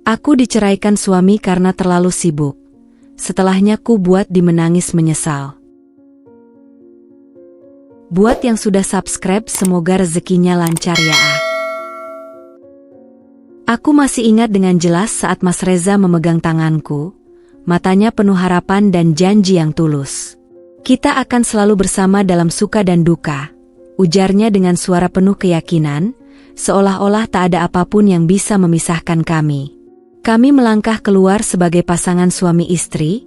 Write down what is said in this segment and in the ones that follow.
Aku diceraikan suami karena terlalu sibuk. Setelahnya ku buat dimenangis menyesal. Buat yang sudah subscribe, semoga rezekinya lancar ya. Aku masih ingat dengan jelas saat Mas Reza memegang tanganku, matanya penuh harapan dan janji yang tulus. Kita akan selalu bersama dalam suka dan duka, ujarnya dengan suara penuh keyakinan, seolah-olah tak ada apapun yang bisa memisahkan kami. Kami melangkah keluar sebagai pasangan suami istri,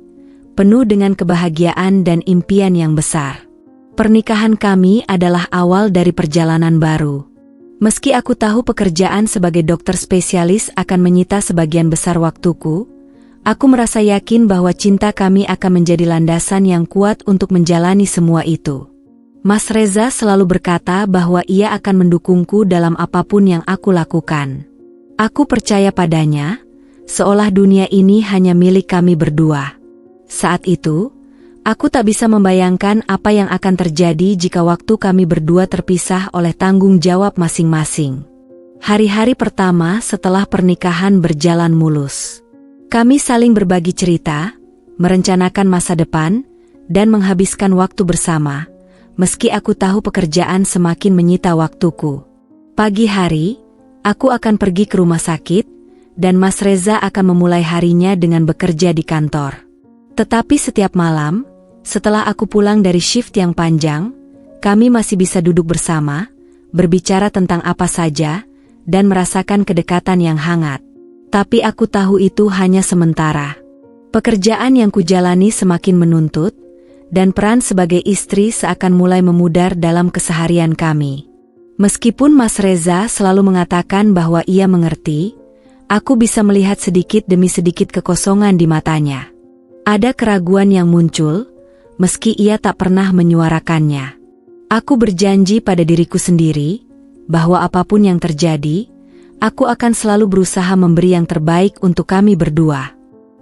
penuh dengan kebahagiaan dan impian yang besar. Pernikahan kami adalah awal dari perjalanan baru. Meski aku tahu pekerjaan sebagai dokter spesialis akan menyita sebagian besar waktuku, aku merasa yakin bahwa cinta kami akan menjadi landasan yang kuat untuk menjalani semua itu. Mas Reza selalu berkata bahwa ia akan mendukungku dalam apapun yang aku lakukan. Aku percaya padanya, seolah dunia ini hanya milik kami berdua. Saat itu, aku tak bisa membayangkan apa yang akan terjadi jika waktu kami berdua terpisah oleh tanggung jawab masing-masing. Hari-hari pertama setelah pernikahan berjalan mulus. Kami saling berbagi cerita, merencanakan masa depan, dan menghabiskan waktu bersama, meski aku tahu pekerjaan semakin menyita waktuku. Pagi hari, aku akan pergi ke rumah sakit, dan Mas Reza akan memulai harinya dengan bekerja di kantor. Tetapi setiap malam, setelah aku pulang dari shift yang panjang, kami masih bisa duduk bersama, berbicara tentang apa saja, dan merasakan kedekatan yang hangat. Tapi aku tahu itu hanya sementara. Pekerjaan yang kujalani semakin menuntut, dan peran sebagai istri seakan mulai memudar dalam keseharian kami. Meskipun Mas Reza selalu mengatakan bahwa ia mengerti, aku bisa melihat sedikit demi sedikit kekosongan di matanya. Ada keraguan yang muncul, meski ia tak pernah menyuarakannya. Aku berjanji pada diriku sendiri, bahwa apapun yang terjadi, aku akan selalu berusaha memberi yang terbaik untuk kami berdua.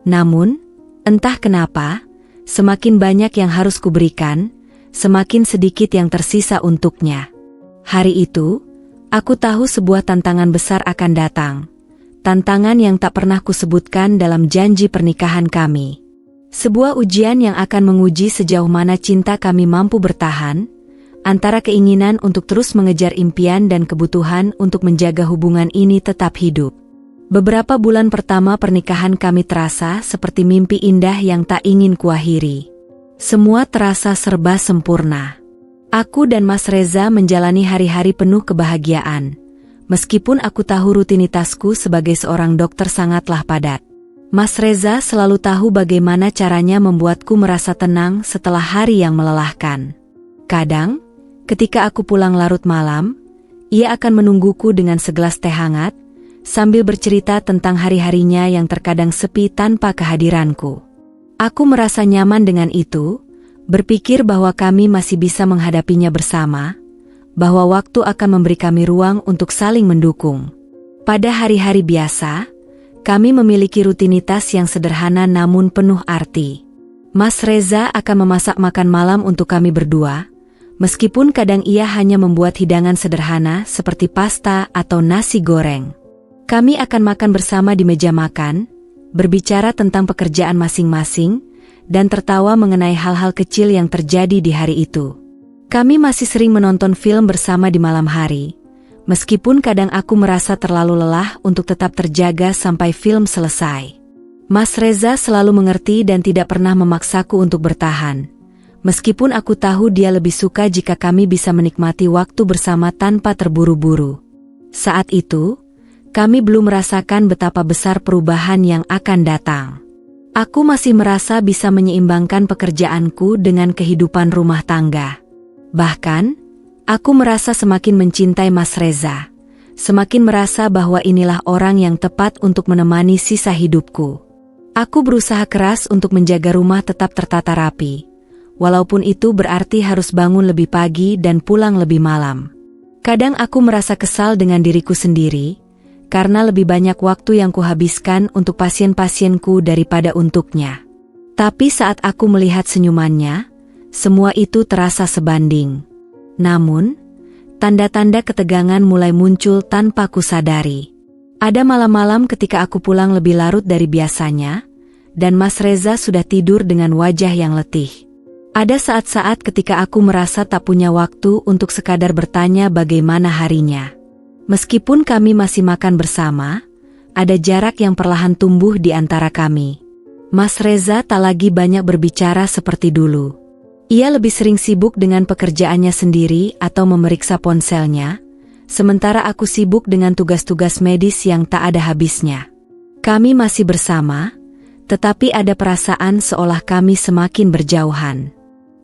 Namun, entah kenapa, semakin banyak yang harus kuberikan, semakin sedikit yang tersisa untuknya. Hari itu, aku tahu sebuah tantangan besar akan datang. Tantangan yang tak pernah kusebutkan dalam janji pernikahan kami. Sebuah ujian yang akan menguji sejauh mana cinta kami mampu bertahan, antara keinginan untuk terus mengejar impian dan kebutuhan untuk menjaga hubungan ini tetap hidup. Beberapa bulan pertama pernikahan kami terasa seperti mimpi indah yang tak ingin kuakhiri. Semua terasa serba sempurna. Aku dan Mas Reza menjalani hari-hari penuh kebahagiaan, meskipun aku tahu rutinitasku sebagai seorang dokter sangatlah padat. Mas Reza selalu tahu bagaimana caranya membuatku merasa tenang setelah hari yang melelahkan. Kadang, ketika aku pulang larut malam, ia akan menungguku dengan segelas teh hangat, sambil bercerita tentang hari-harinya yang terkadang sepi tanpa kehadiranku. Aku merasa nyaman dengan itu, berpikir bahwa kami masih bisa menghadapinya bersama, bahwa waktu akan memberi kami ruang untuk saling mendukung. Pada hari-hari biasa, kami memiliki rutinitas yang sederhana namun penuh arti. Mas Reza akan memasak makan malam untuk kami berdua, meskipun kadang ia hanya membuat hidangan sederhana seperti pasta atau nasi goreng. Kami akan makan bersama di meja makan, berbicara tentang pekerjaan masing-masing, dan tertawa mengenai hal-hal kecil yang terjadi di hari itu. Kami masih sering menonton film bersama di malam hari, meskipun kadang aku merasa terlalu lelah untuk tetap terjaga sampai film selesai. Mas Reza selalu mengerti dan tidak pernah memaksaku untuk bertahan, meskipun aku tahu dia lebih suka jika kami bisa menikmati waktu bersama tanpa terburu-buru. Saat itu, kami belum merasakan betapa besar perubahan yang akan datang. Aku masih merasa bisa menyeimbangkan pekerjaanku dengan kehidupan rumah tangga. Bahkan, aku merasa semakin mencintai Mas Reza, semakin merasa bahwa inilah orang yang tepat untuk menemani sisa hidupku. Aku berusaha keras untuk menjaga rumah tetap tertata rapi, walaupun itu berarti harus bangun lebih pagi dan pulang lebih malam. Kadang aku merasa kesal dengan diriku sendiri, karena lebih banyak waktu yang kuhabiskan untuk pasien-pasienku daripada untuknya. Tapi saat aku melihat senyumannya, semua itu terasa sebanding. Namun, tanda-tanda ketegangan mulai muncul tanpa kusadari. Ada malam-malam ketika aku pulang lebih larut dari biasanya, dan Mas Reza sudah tidur dengan wajah yang letih. Ada saat-saat ketika aku merasa tak punya waktu untuk sekadar bertanya bagaimana harinya. Meskipun kami masih makan bersama, ada jarak yang perlahan tumbuh di antara kami. Mas Reza tak lagi banyak berbicara seperti dulu. Ia lebih sering sibuk dengan pekerjaannya sendiri atau memeriksa ponselnya, sementara aku sibuk dengan tugas-tugas medis yang tak ada habisnya. Kami masih bersama, tetapi ada perasaan seolah kami semakin berjauhan.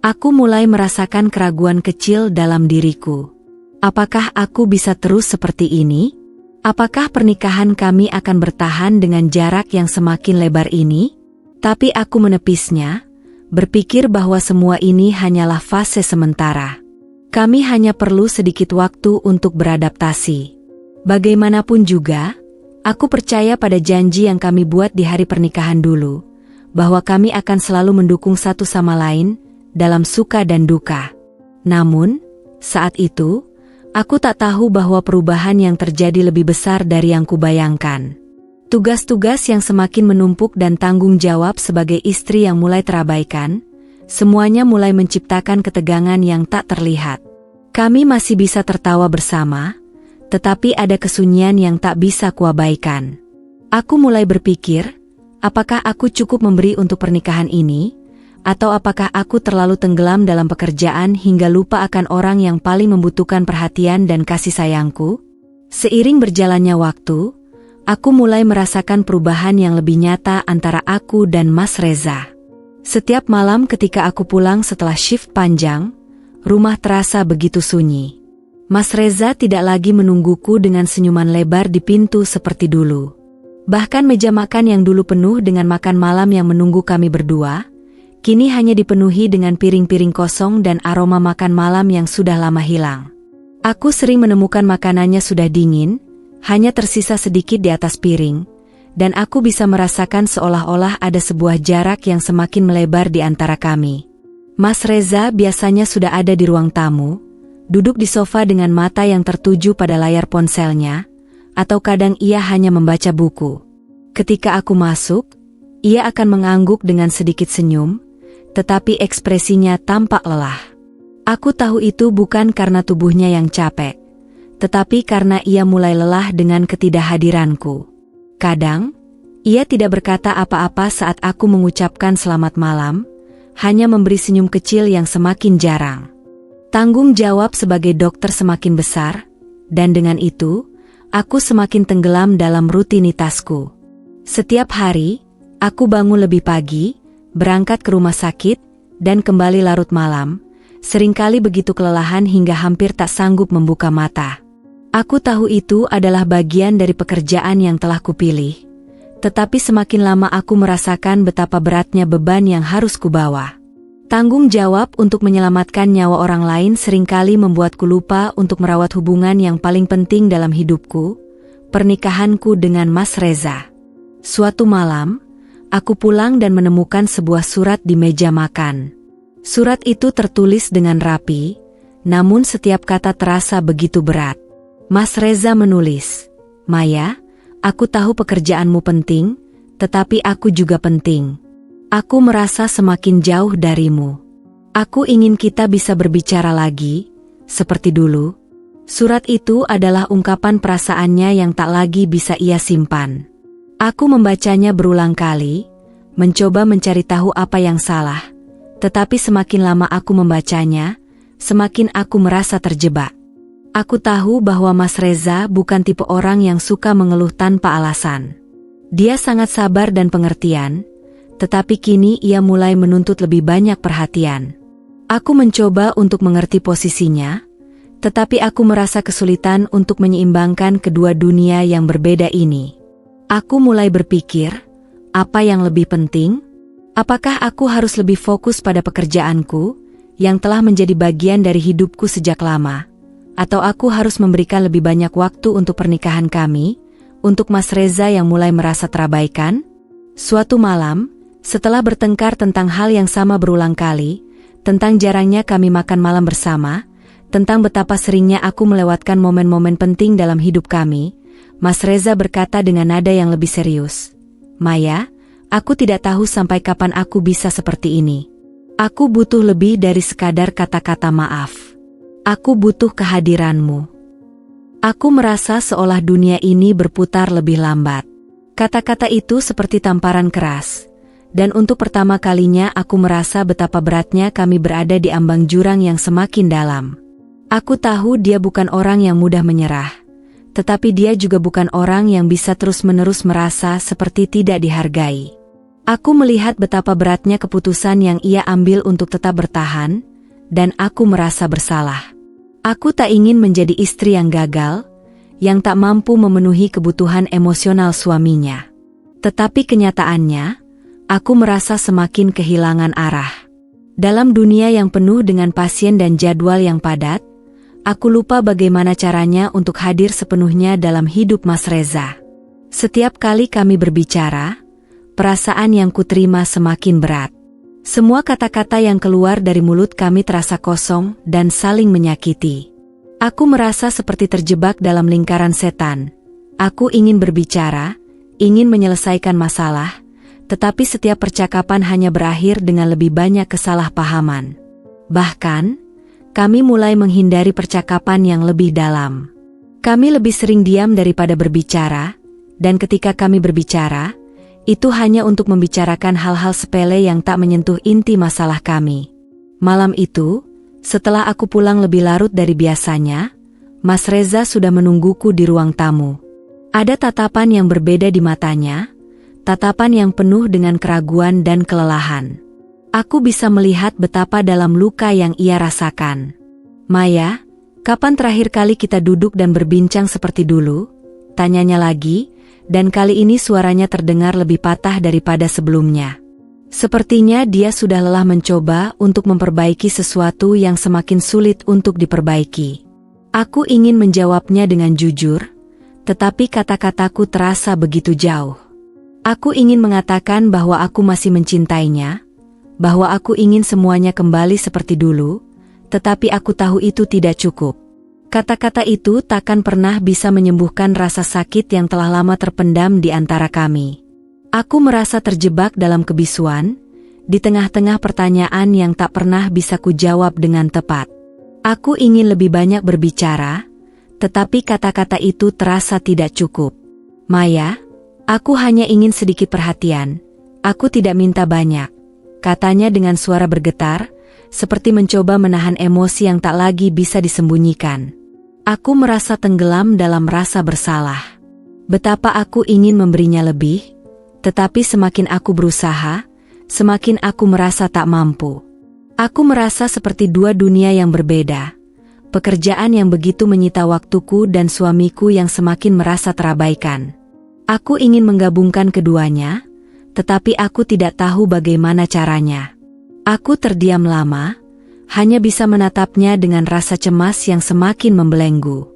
Aku mulai merasakan keraguan kecil dalam diriku. Apakah aku bisa terus seperti ini? Apakah pernikahan kami akan bertahan dengan jarak yang semakin lebar ini? Tapi aku menepisnya, berpikir bahwa semua ini hanyalah fase sementara. Kami hanya perlu sedikit waktu untuk beradaptasi. Bagaimanapun juga, aku percaya pada janji yang kami buat di hari pernikahan dulu, bahwa kami akan selalu mendukung satu sama lain dalam suka dan duka. Namun, saat itu, aku tak tahu bahwa perubahan yang terjadi lebih besar dari yang kubayangkan. Tugas-tugas yang semakin menumpuk dan tanggung jawab sebagai istri yang mulai terabaikan, semuanya mulai menciptakan ketegangan yang tak terlihat. Kami masih bisa tertawa bersama, tetapi ada kesunyian yang tak bisa kuabaikan. Aku mulai berpikir, apakah aku cukup memberi untuk pernikahan ini, atau apakah aku terlalu tenggelam dalam pekerjaan hingga lupa akan orang yang paling membutuhkan perhatian dan kasih sayangku? Seiring berjalannya waktu, aku mulai merasakan perubahan yang lebih nyata antara aku dan Mas Reza. Setiap malam ketika aku pulang setelah shift panjang, rumah terasa begitu sunyi. Mas Reza tidak lagi menungguku dengan senyuman lebar di pintu seperti dulu. Bahkan meja makan yang dulu penuh dengan makan malam yang menunggu kami berdua, kini hanya dipenuhi dengan piring-piring kosong dan aroma makan malam yang sudah lama hilang. Aku sering menemukan makanannya sudah dingin, hanya tersisa sedikit di atas piring, dan aku bisa merasakan seolah-olah ada sebuah jarak yang semakin melebar di antara kami. Mas Reza biasanya sudah ada di ruang tamu, duduk di sofa dengan mata yang tertuju pada layar ponselnya, atau kadang ia hanya membaca buku. Ketika aku masuk, ia akan mengangguk dengan sedikit senyum, tetapi ekspresinya tampak lelah. Aku tahu itu bukan karena tubuhnya yang capek, tetapi karena ia mulai lelah dengan ketidakhadiranku. Kadang, ia tidak berkata apa-apa saat aku mengucapkan selamat malam, hanya memberi senyum kecil yang semakin jarang. Tanggung jawab sebagai dokter semakin besar, dan dengan itu, aku semakin tenggelam dalam rutinitasku. Setiap hari, aku bangun lebih pagi, berangkat ke rumah sakit, dan kembali larut malam, seringkali begitu kelelahan hingga hampir tak sanggup membuka mata. Aku tahu itu adalah bagian dari pekerjaan yang telah kupilih, tetapi semakin lama aku merasakan betapa beratnya beban yang harus kubawa. Tanggung jawab untuk menyelamatkan nyawa orang lain seringkali membuatku lupa untuk merawat hubungan yang paling penting dalam hidupku, pernikahanku dengan Mas Reza. Suatu malam, aku pulang dan menemukan sebuah surat di meja makan. Surat itu tertulis dengan rapi, namun setiap kata terasa begitu berat. Mas Reza menulis, "Maya, aku tahu pekerjaanmu penting, tetapi aku juga penting. Aku merasa semakin jauh darimu. Aku ingin kita bisa berbicara lagi, seperti dulu." Surat itu adalah ungkapan perasaannya yang tak lagi bisa ia simpan. Aku membacanya berulang kali, mencoba mencari tahu apa yang salah, tetapi semakin lama aku membacanya, semakin aku merasa terjebak. Aku tahu bahwa Mas Reza bukan tipe orang yang suka mengeluh tanpa alasan. Dia sangat sabar dan pengertian, tetapi kini ia mulai menuntut lebih banyak perhatian. Aku mencoba untuk mengerti posisinya, tetapi aku merasa kesulitan untuk menyeimbangkan kedua dunia yang berbeda ini. Aku mulai berpikir, apa yang lebih penting? Apakah aku harus lebih fokus pada pekerjaanku, yang telah menjadi bagian dari hidupku sejak lama? Atau aku harus memberikan lebih banyak waktu untuk pernikahan kami, untuk Mas Reza yang mulai merasa terabaikan? Suatu malam, setelah bertengkar tentang hal yang sama berulang kali, tentang jarangnya kami makan malam bersama, tentang betapa seringnya aku melewatkan momen-momen penting dalam hidup kami, Mas Reza berkata dengan nada yang lebih serius. Maya, aku tidak tahu sampai kapan aku bisa seperti ini. Aku butuh lebih dari sekadar kata-kata maaf. Aku butuh kehadiranmu. Aku merasa seolah dunia ini berputar lebih lambat. Kata-kata itu seperti tamparan keras. Dan untuk pertama kalinya aku merasa betapa beratnya kami berada di ambang jurang yang semakin dalam. Aku tahu dia bukan orang yang mudah menyerah. Tetapi dia juga bukan orang yang bisa terus-menerus merasa seperti tidak dihargai. Aku melihat betapa beratnya keputusan yang ia ambil untuk tetap bertahan, dan aku merasa bersalah. Aku tak ingin menjadi istri yang gagal, yang tak mampu memenuhi kebutuhan emosional suaminya. Tetapi kenyataannya, aku merasa semakin kehilangan arah. Dalam dunia yang penuh dengan pasien dan jadwal yang padat, aku lupa bagaimana caranya untuk hadir sepenuhnya dalam hidup Mas Reza. Setiap kali kami berbicara, perasaan yang kuterima semakin berat. Semua kata-kata yang keluar dari mulut kami terasa kosong dan saling menyakiti. Aku merasa seperti terjebak dalam lingkaran setan. Aku ingin berbicara, ingin menyelesaikan masalah, tetapi setiap percakapan hanya berakhir dengan lebih banyak kesalahpahaman. Bahkan, kami mulai menghindari percakapan yang lebih dalam. Kami lebih sering diam daripada berbicara, dan ketika kami berbicara, itu hanya untuk membicarakan hal-hal sepele yang tak menyentuh inti masalah kami. Malam itu, setelah aku pulang lebih larut dari biasanya, Mas Reza sudah menungguku di ruang tamu. Ada tatapan yang berbeda di matanya, tatapan yang penuh dengan keraguan dan kelelahan. Aku bisa melihat betapa dalam luka yang ia rasakan. Maya, kapan terakhir kali kita duduk dan berbincang seperti dulu? Tanyanya lagi, dan kali ini suaranya terdengar lebih patah daripada sebelumnya. Sepertinya dia sudah lelah mencoba untuk memperbaiki sesuatu yang semakin sulit untuk diperbaiki. Aku ingin menjawabnya dengan jujur, tetapi kata-kataku terasa begitu jauh. Aku ingin mengatakan bahwa aku masih mencintainya, bahwa aku ingin semuanya kembali seperti dulu, tetapi aku tahu itu tidak cukup. Kata-kata itu takkan pernah bisa menyembuhkan rasa sakit yang telah lama terpendam di antara kami. Aku merasa terjebak dalam kebisuan, di tengah-tengah pertanyaan yang tak pernah bisa kujawab dengan tepat. Aku ingin lebih banyak berbicara, tetapi kata-kata itu terasa tidak cukup. Maya, aku hanya ingin sedikit perhatian. Aku tidak minta banyak, katanya dengan suara bergetar, seperti mencoba menahan emosi yang tak lagi bisa disembunyikan. Aku merasa tenggelam dalam rasa bersalah. Betapa aku ingin memberinya lebih, tetapi semakin aku berusaha, semakin aku merasa tak mampu. Aku merasa seperti dua dunia yang berbeda. Pekerjaan yang begitu menyita waktuku dan suamiku yang semakin merasa terabaikan. Aku ingin menggabungkan keduanya, tetapi aku tidak tahu bagaimana caranya. Aku terdiam lama, hanya bisa menatapnya dengan rasa cemas yang semakin membelenggu.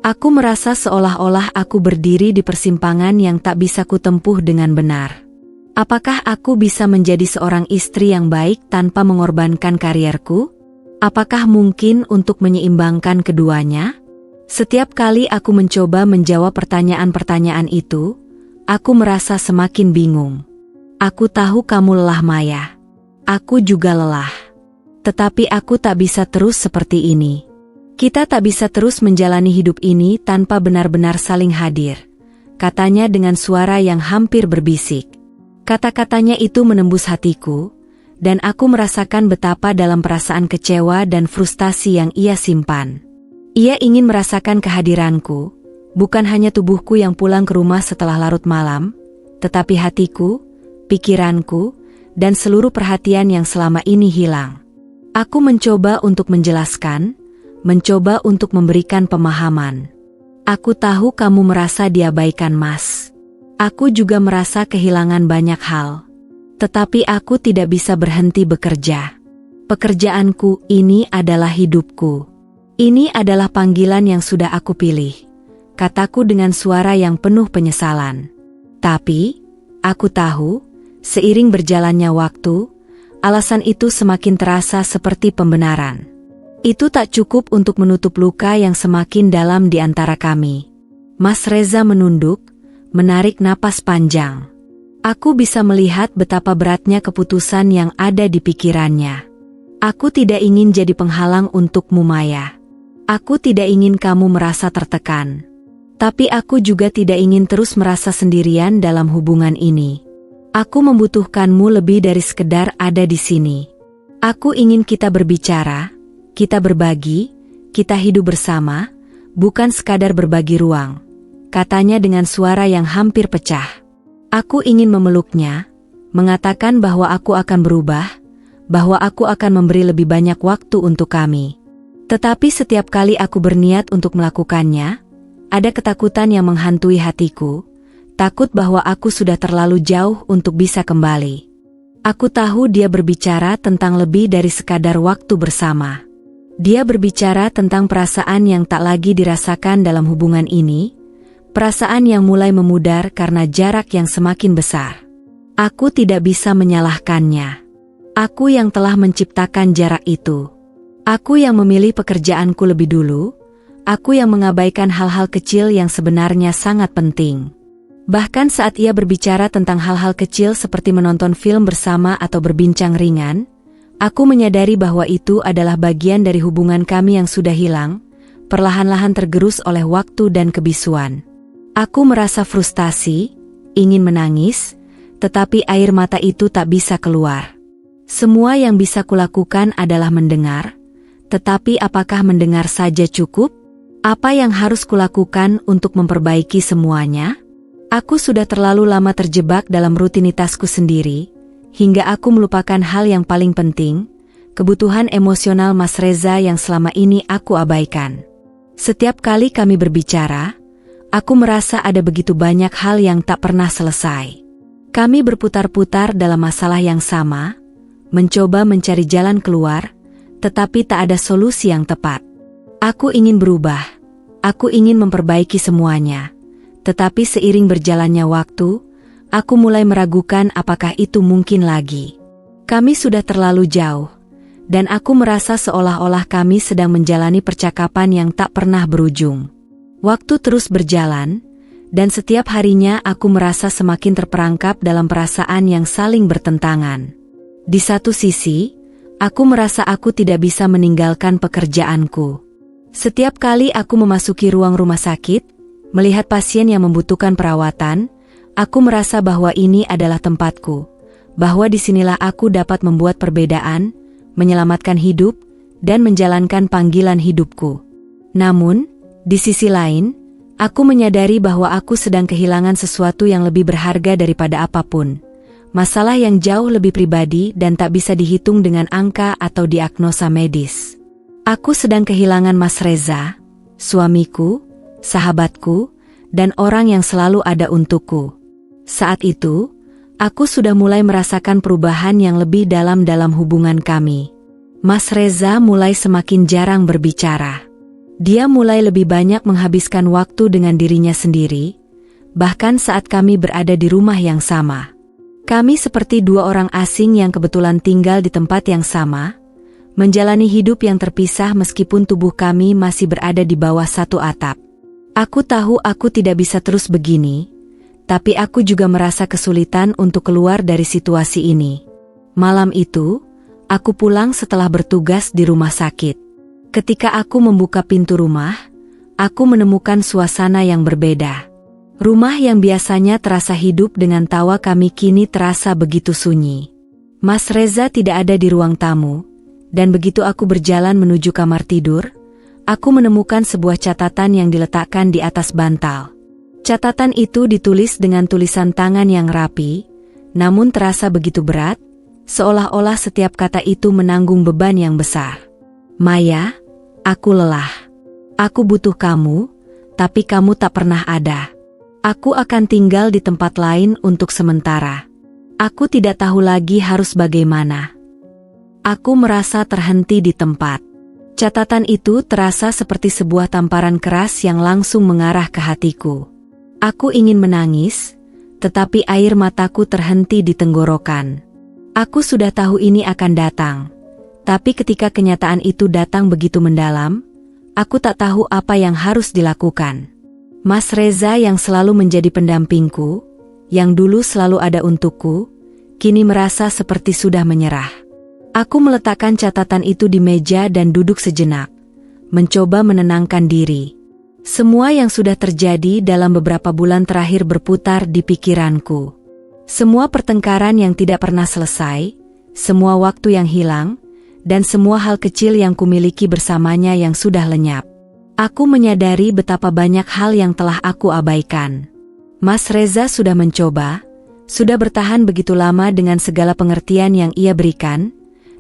Aku merasa seolah-olah aku berdiri di persimpangan yang tak bisa kutempuh dengan benar. Apakah aku bisa menjadi seorang istri yang baik tanpa mengorbankan karierku? Apakah mungkin untuk menyeimbangkan keduanya? Setiap kali aku mencoba menjawab pertanyaan-pertanyaan itu, aku merasa semakin bingung. Aku tahu kamu lelah, Maya. Aku juga lelah. Tetapi aku tak bisa terus seperti ini. Kita tak bisa terus menjalani hidup ini tanpa benar-benar saling hadir, katanya dengan suara yang hampir berbisik. Kata-katanya itu menembus hatiku, dan aku merasakan betapa dalam perasaan kecewa dan frustasi yang ia simpan. Ia ingin merasakan kehadiranku, bukan hanya tubuhku yang pulang ke rumah setelah larut malam, tetapi hatiku, pikiranku, dan seluruh perhatian yang selama ini hilang. Aku mencoba untuk menjelaskan, mencoba untuk memberikan pemahaman. Aku tahu kamu merasa diabaikan, Mas. Aku juga merasa kehilangan banyak hal. Tetapi aku tidak bisa berhenti bekerja. Pekerjaanku ini adalah hidupku. Ini adalah panggilan yang sudah aku pilih, kataku dengan suara yang penuh penyesalan. Tapi, aku tahu, seiring berjalannya waktu, alasan itu semakin terasa seperti pembenaran. Itu tak cukup untuk menutup luka yang semakin dalam di antara kami. Mas Reza menunduk, menarik napas panjang. Aku bisa melihat betapa beratnya keputusan yang ada di pikirannya. Aku tidak ingin jadi penghalang untukmu, Maya. Aku tidak ingin kamu merasa tertekan. Tapi aku juga tidak ingin terus merasa sendirian dalam hubungan ini. Aku membutuhkanmu lebih dari sekedar ada di sini. Aku ingin kita berbicara, kita berbagi, kita hidup bersama, bukan sekadar berbagi ruang, katanya dengan suara yang hampir pecah. Aku ingin memeluknya, mengatakan bahwa aku akan berubah, bahwa aku akan memberi lebih banyak waktu untuk kami. Tetapi setiap kali aku berniat untuk melakukannya, ada ketakutan yang menghantui hatiku, takut bahwa aku sudah terlalu jauh untuk bisa kembali. Aku tahu dia berbicara tentang lebih dari sekadar waktu bersama. Dia berbicara tentang perasaan yang tak lagi dirasakan dalam hubungan ini, perasaan yang mulai memudar karena jarak yang semakin besar. Aku tidak bisa menyalahkannya. Aku yang telah menciptakan jarak itu. Aku yang memilih pekerjaanku lebih dulu. Aku yang mengabaikan hal-hal kecil yang sebenarnya sangat penting. Bahkan saat ia berbicara tentang hal-hal kecil seperti menonton film bersama atau berbincang ringan, aku menyadari bahwa itu adalah bagian dari hubungan kami yang sudah hilang, perlahan-lahan tergerus oleh waktu dan kebisuan. Aku merasa frustasi, ingin menangis, tetapi air mata itu tak bisa keluar. Semua yang bisa kulakukan adalah mendengar, tetapi apakah mendengar saja cukup? Apa yang harus kulakukan untuk memperbaiki semuanya? Aku sudah terlalu lama terjebak dalam rutinitasku sendiri, hingga aku melupakan hal yang paling penting, kebutuhan emosional Mas Reza yang selama ini aku abaikan. Setiap kali kami berbicara, aku merasa ada begitu banyak hal yang tak pernah selesai. Kami berputar-putar dalam masalah yang sama, mencoba mencari jalan keluar, tetapi tak ada solusi yang tepat. Aku ingin berubah, aku ingin memperbaiki semuanya. Tetapi seiring berjalannya waktu, aku mulai meragukan apakah itu mungkin lagi. Kami sudah terlalu jauh, dan aku merasa seolah-olah kami sedang menjalani percakapan yang tak pernah berujung. Waktu terus berjalan, dan setiap harinya aku merasa semakin terperangkap dalam perasaan yang saling bertentangan. Di satu sisi, aku merasa aku tidak bisa meninggalkan pekerjaanku. Setiap kali aku memasuki ruang rumah sakit, melihat pasien yang membutuhkan perawatan, aku merasa bahwa ini adalah tempatku, bahwa disinilah aku dapat membuat perbedaan, menyelamatkan hidup, dan menjalankan panggilan hidupku. Namun, di sisi lain, aku menyadari bahwa aku sedang kehilangan sesuatu yang lebih berharga daripada apapun. Masalah yang jauh lebih pribadi dan tak bisa dihitung dengan angka atau diagnosa medis. Aku sedang kehilangan Mas Reza, suamiku, sahabatku, dan orang yang selalu ada untukku. Saat itu, aku sudah mulai merasakan perubahan yang lebih dalam hubungan kami. Mas Reza mulai semakin jarang berbicara. Dia mulai lebih banyak menghabiskan waktu dengan dirinya sendiri, bahkan saat kami berada di rumah yang sama. Kami seperti dua orang asing yang kebetulan tinggal di tempat yang sama, menjalani hidup yang terpisah meskipun tubuh kami masih berada di bawah satu atap. Aku tahu aku tidak bisa terus begini, tapi aku juga merasa kesulitan untuk keluar dari situasi ini. Malam itu, aku pulang setelah bertugas di rumah sakit. Ketika aku membuka pintu rumah, aku menemukan suasana yang berbeda. Rumah yang biasanya terasa hidup dengan tawa kami kini terasa begitu sunyi. Mas Reza tidak ada di ruang tamu, dan begitu aku berjalan menuju kamar tidur, aku menemukan sebuah catatan yang diletakkan di atas bantal. Catatan itu ditulis dengan tulisan tangan yang rapi, namun terasa begitu berat, seolah-olah setiap kata itu menanggung beban yang besar. Maya, aku lelah. Aku butuh kamu, tapi kamu tak pernah ada. Aku akan tinggal di tempat lain untuk sementara. Aku tidak tahu lagi harus bagaimana. Aku merasa terhenti di tempat. Catatan itu terasa seperti sebuah tamparan keras yang langsung mengarah ke hatiku. Aku ingin menangis, tetapi air mataku terhenti di tenggorokan. Aku sudah tahu ini akan datang. Tapi ketika kenyataan itu datang begitu mendalam, aku tak tahu apa yang harus dilakukan. Mas Reza yang selalu menjadi pendampingku, yang dulu selalu ada untukku, kini merasa seperti sudah menyerah. Aku meletakkan catatan itu di meja dan duduk sejenak, mencoba menenangkan diri. Semua yang sudah terjadi dalam beberapa bulan terakhir berputar di pikiranku. Semua pertengkaran yang tidak pernah selesai, semua waktu yang hilang, dan semua hal kecil yang kumiliki bersamanya yang sudah lenyap. Aku menyadari betapa banyak hal yang telah aku abaikan. Mas Reza sudah mencoba, sudah bertahan begitu lama dengan segala pengertian yang ia berikan,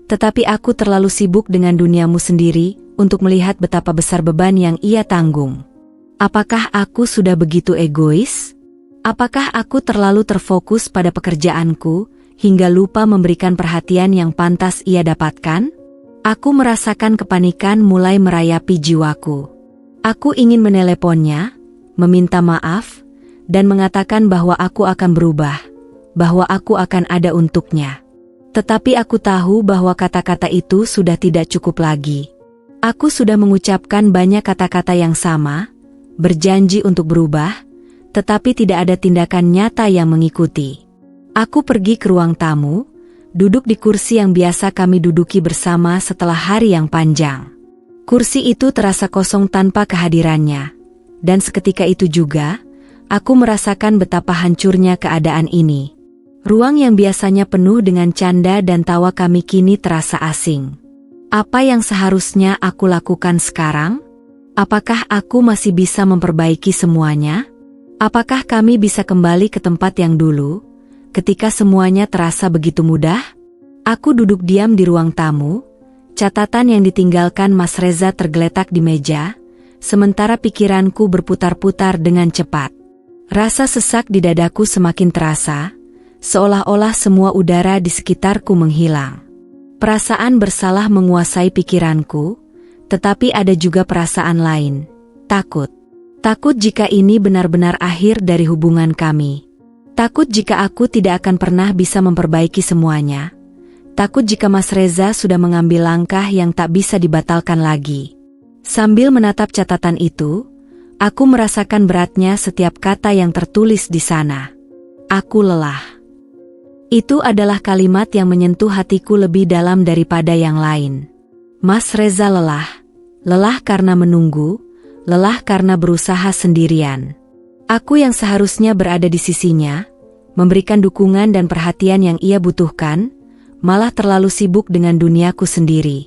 tetapi aku terlalu sibuk dengan duniamu sendiri untuk melihat betapa besar beban yang ia tanggung. Apakah aku sudah begitu egois? Apakah aku terlalu terfokus pada pekerjaanku hingga lupa memberikan perhatian yang pantas ia dapatkan? Aku merasakan kepanikan mulai merayapi jiwaku. Aku ingin meneleponnya, meminta maaf, dan mengatakan bahwa aku akan berubah, bahwa aku akan ada untuknya. Tetapi aku tahu bahwa kata-kata itu sudah tidak cukup lagi. Aku sudah mengucapkan banyak kata-kata yang sama, berjanji untuk berubah, tetapi tidak ada tindakan nyata yang mengikuti. Aku pergi ke ruang tamu, duduk di kursi yang biasa kami duduki bersama setelah hari yang panjang. Kursi itu terasa kosong tanpa kehadirannya, dan seketika itu juga, aku merasakan betapa hancurnya keadaan ini. Ruang yang biasanya penuh dengan canda dan tawa kami kini terasa asing. Apa yang seharusnya aku lakukan sekarang? Apakah aku masih bisa memperbaiki semuanya? Apakah kami bisa kembali ke tempat yang dulu, ketika semuanya terasa begitu mudah? Aku duduk diam di ruang tamu, catatan yang ditinggalkan Mas Reza tergeletak di meja, sementara pikiranku berputar-putar dengan cepat. Rasa sesak di dadaku semakin terasa, seolah-olah semua udara di sekitarku menghilang. Perasaan bersalah menguasai pikiranku, tetapi ada juga perasaan lain, takut. Takut jika ini benar-benar akhir dari hubungan kami. Takut jika aku tidak akan pernah bisa memperbaiki semuanya. Takut jika Mas Reza sudah mengambil langkah yang tak bisa dibatalkan lagi. Sambil menatap catatan itu, aku merasakan beratnya setiap kata yang tertulis di sana. Aku lelah. Itu adalah kalimat yang menyentuh hatiku lebih dalam daripada yang lain. Mas Reza lelah. Lelah karena menunggu, lelah karena berusaha sendirian. Aku yang seharusnya berada di sisinya, memberikan dukungan dan perhatian yang ia butuhkan, malah terlalu sibuk dengan duniaku sendiri.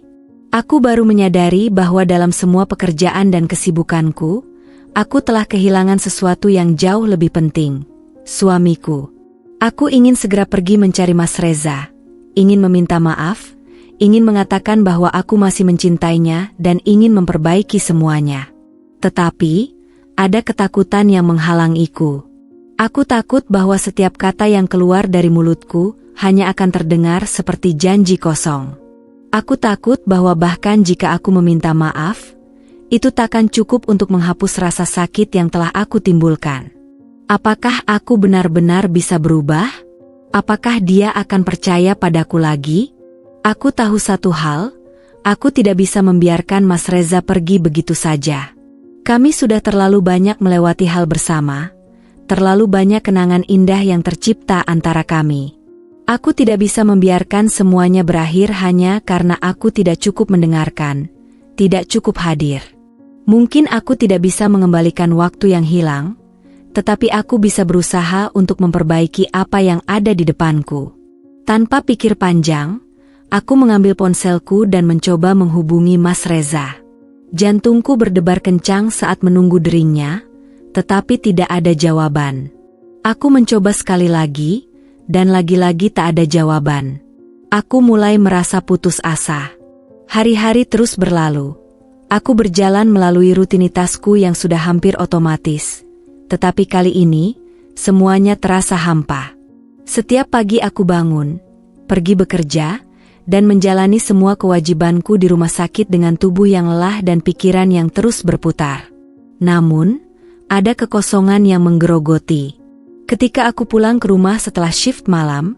Aku baru menyadari bahwa dalam semua pekerjaan dan kesibukanku, aku telah kehilangan sesuatu yang jauh lebih penting, suamiku. Aku ingin segera pergi mencari Mas Reza, ingin meminta maaf, ingin mengatakan bahwa aku masih mencintainya dan ingin memperbaiki semuanya. Tetapi, ada ketakutan yang menghalangiku. Aku takut bahwa setiap kata yang keluar dari mulutku hanya akan terdengar seperti janji kosong. Aku takut bahwa bahkan jika aku meminta maaf, itu takkan cukup untuk menghapus rasa sakit yang telah aku timbulkan. Apakah aku benar-benar bisa berubah? Apakah dia akan percaya padaku lagi? Aku tahu satu hal, aku tidak bisa membiarkan Mas Reza pergi begitu saja. Kami sudah terlalu banyak melewati hal bersama, terlalu banyak kenangan indah yang tercipta antara kami. Aku tidak bisa membiarkan semuanya berakhir hanya karena aku tidak cukup mendengarkan, tidak cukup hadir. Mungkin aku tidak bisa mengembalikan waktu yang hilang, tetapi aku bisa berusaha untuk memperbaiki apa yang ada di depanku. Tanpa pikir panjang, aku mengambil ponselku dan mencoba menghubungi Mas Reza. Jantungku berdebar kencang saat menunggu deringnya, tetapi tidak ada jawaban. Aku mencoba sekali lagi, dan lagi-lagi tak ada jawaban. Aku mulai merasa putus asa. Hari-hari terus berlalu. Aku berjalan melalui rutinitasku yang sudah hampir otomatis. Tetapi kali ini, semuanya terasa hampa. Setiap pagi aku bangun, pergi bekerja, dan menjalani semua kewajibanku di rumah sakit dengan tubuh yang lelah dan pikiran yang terus berputar. Namun, ada kekosongan yang menggerogoti. Ketika aku pulang ke rumah setelah shift malam,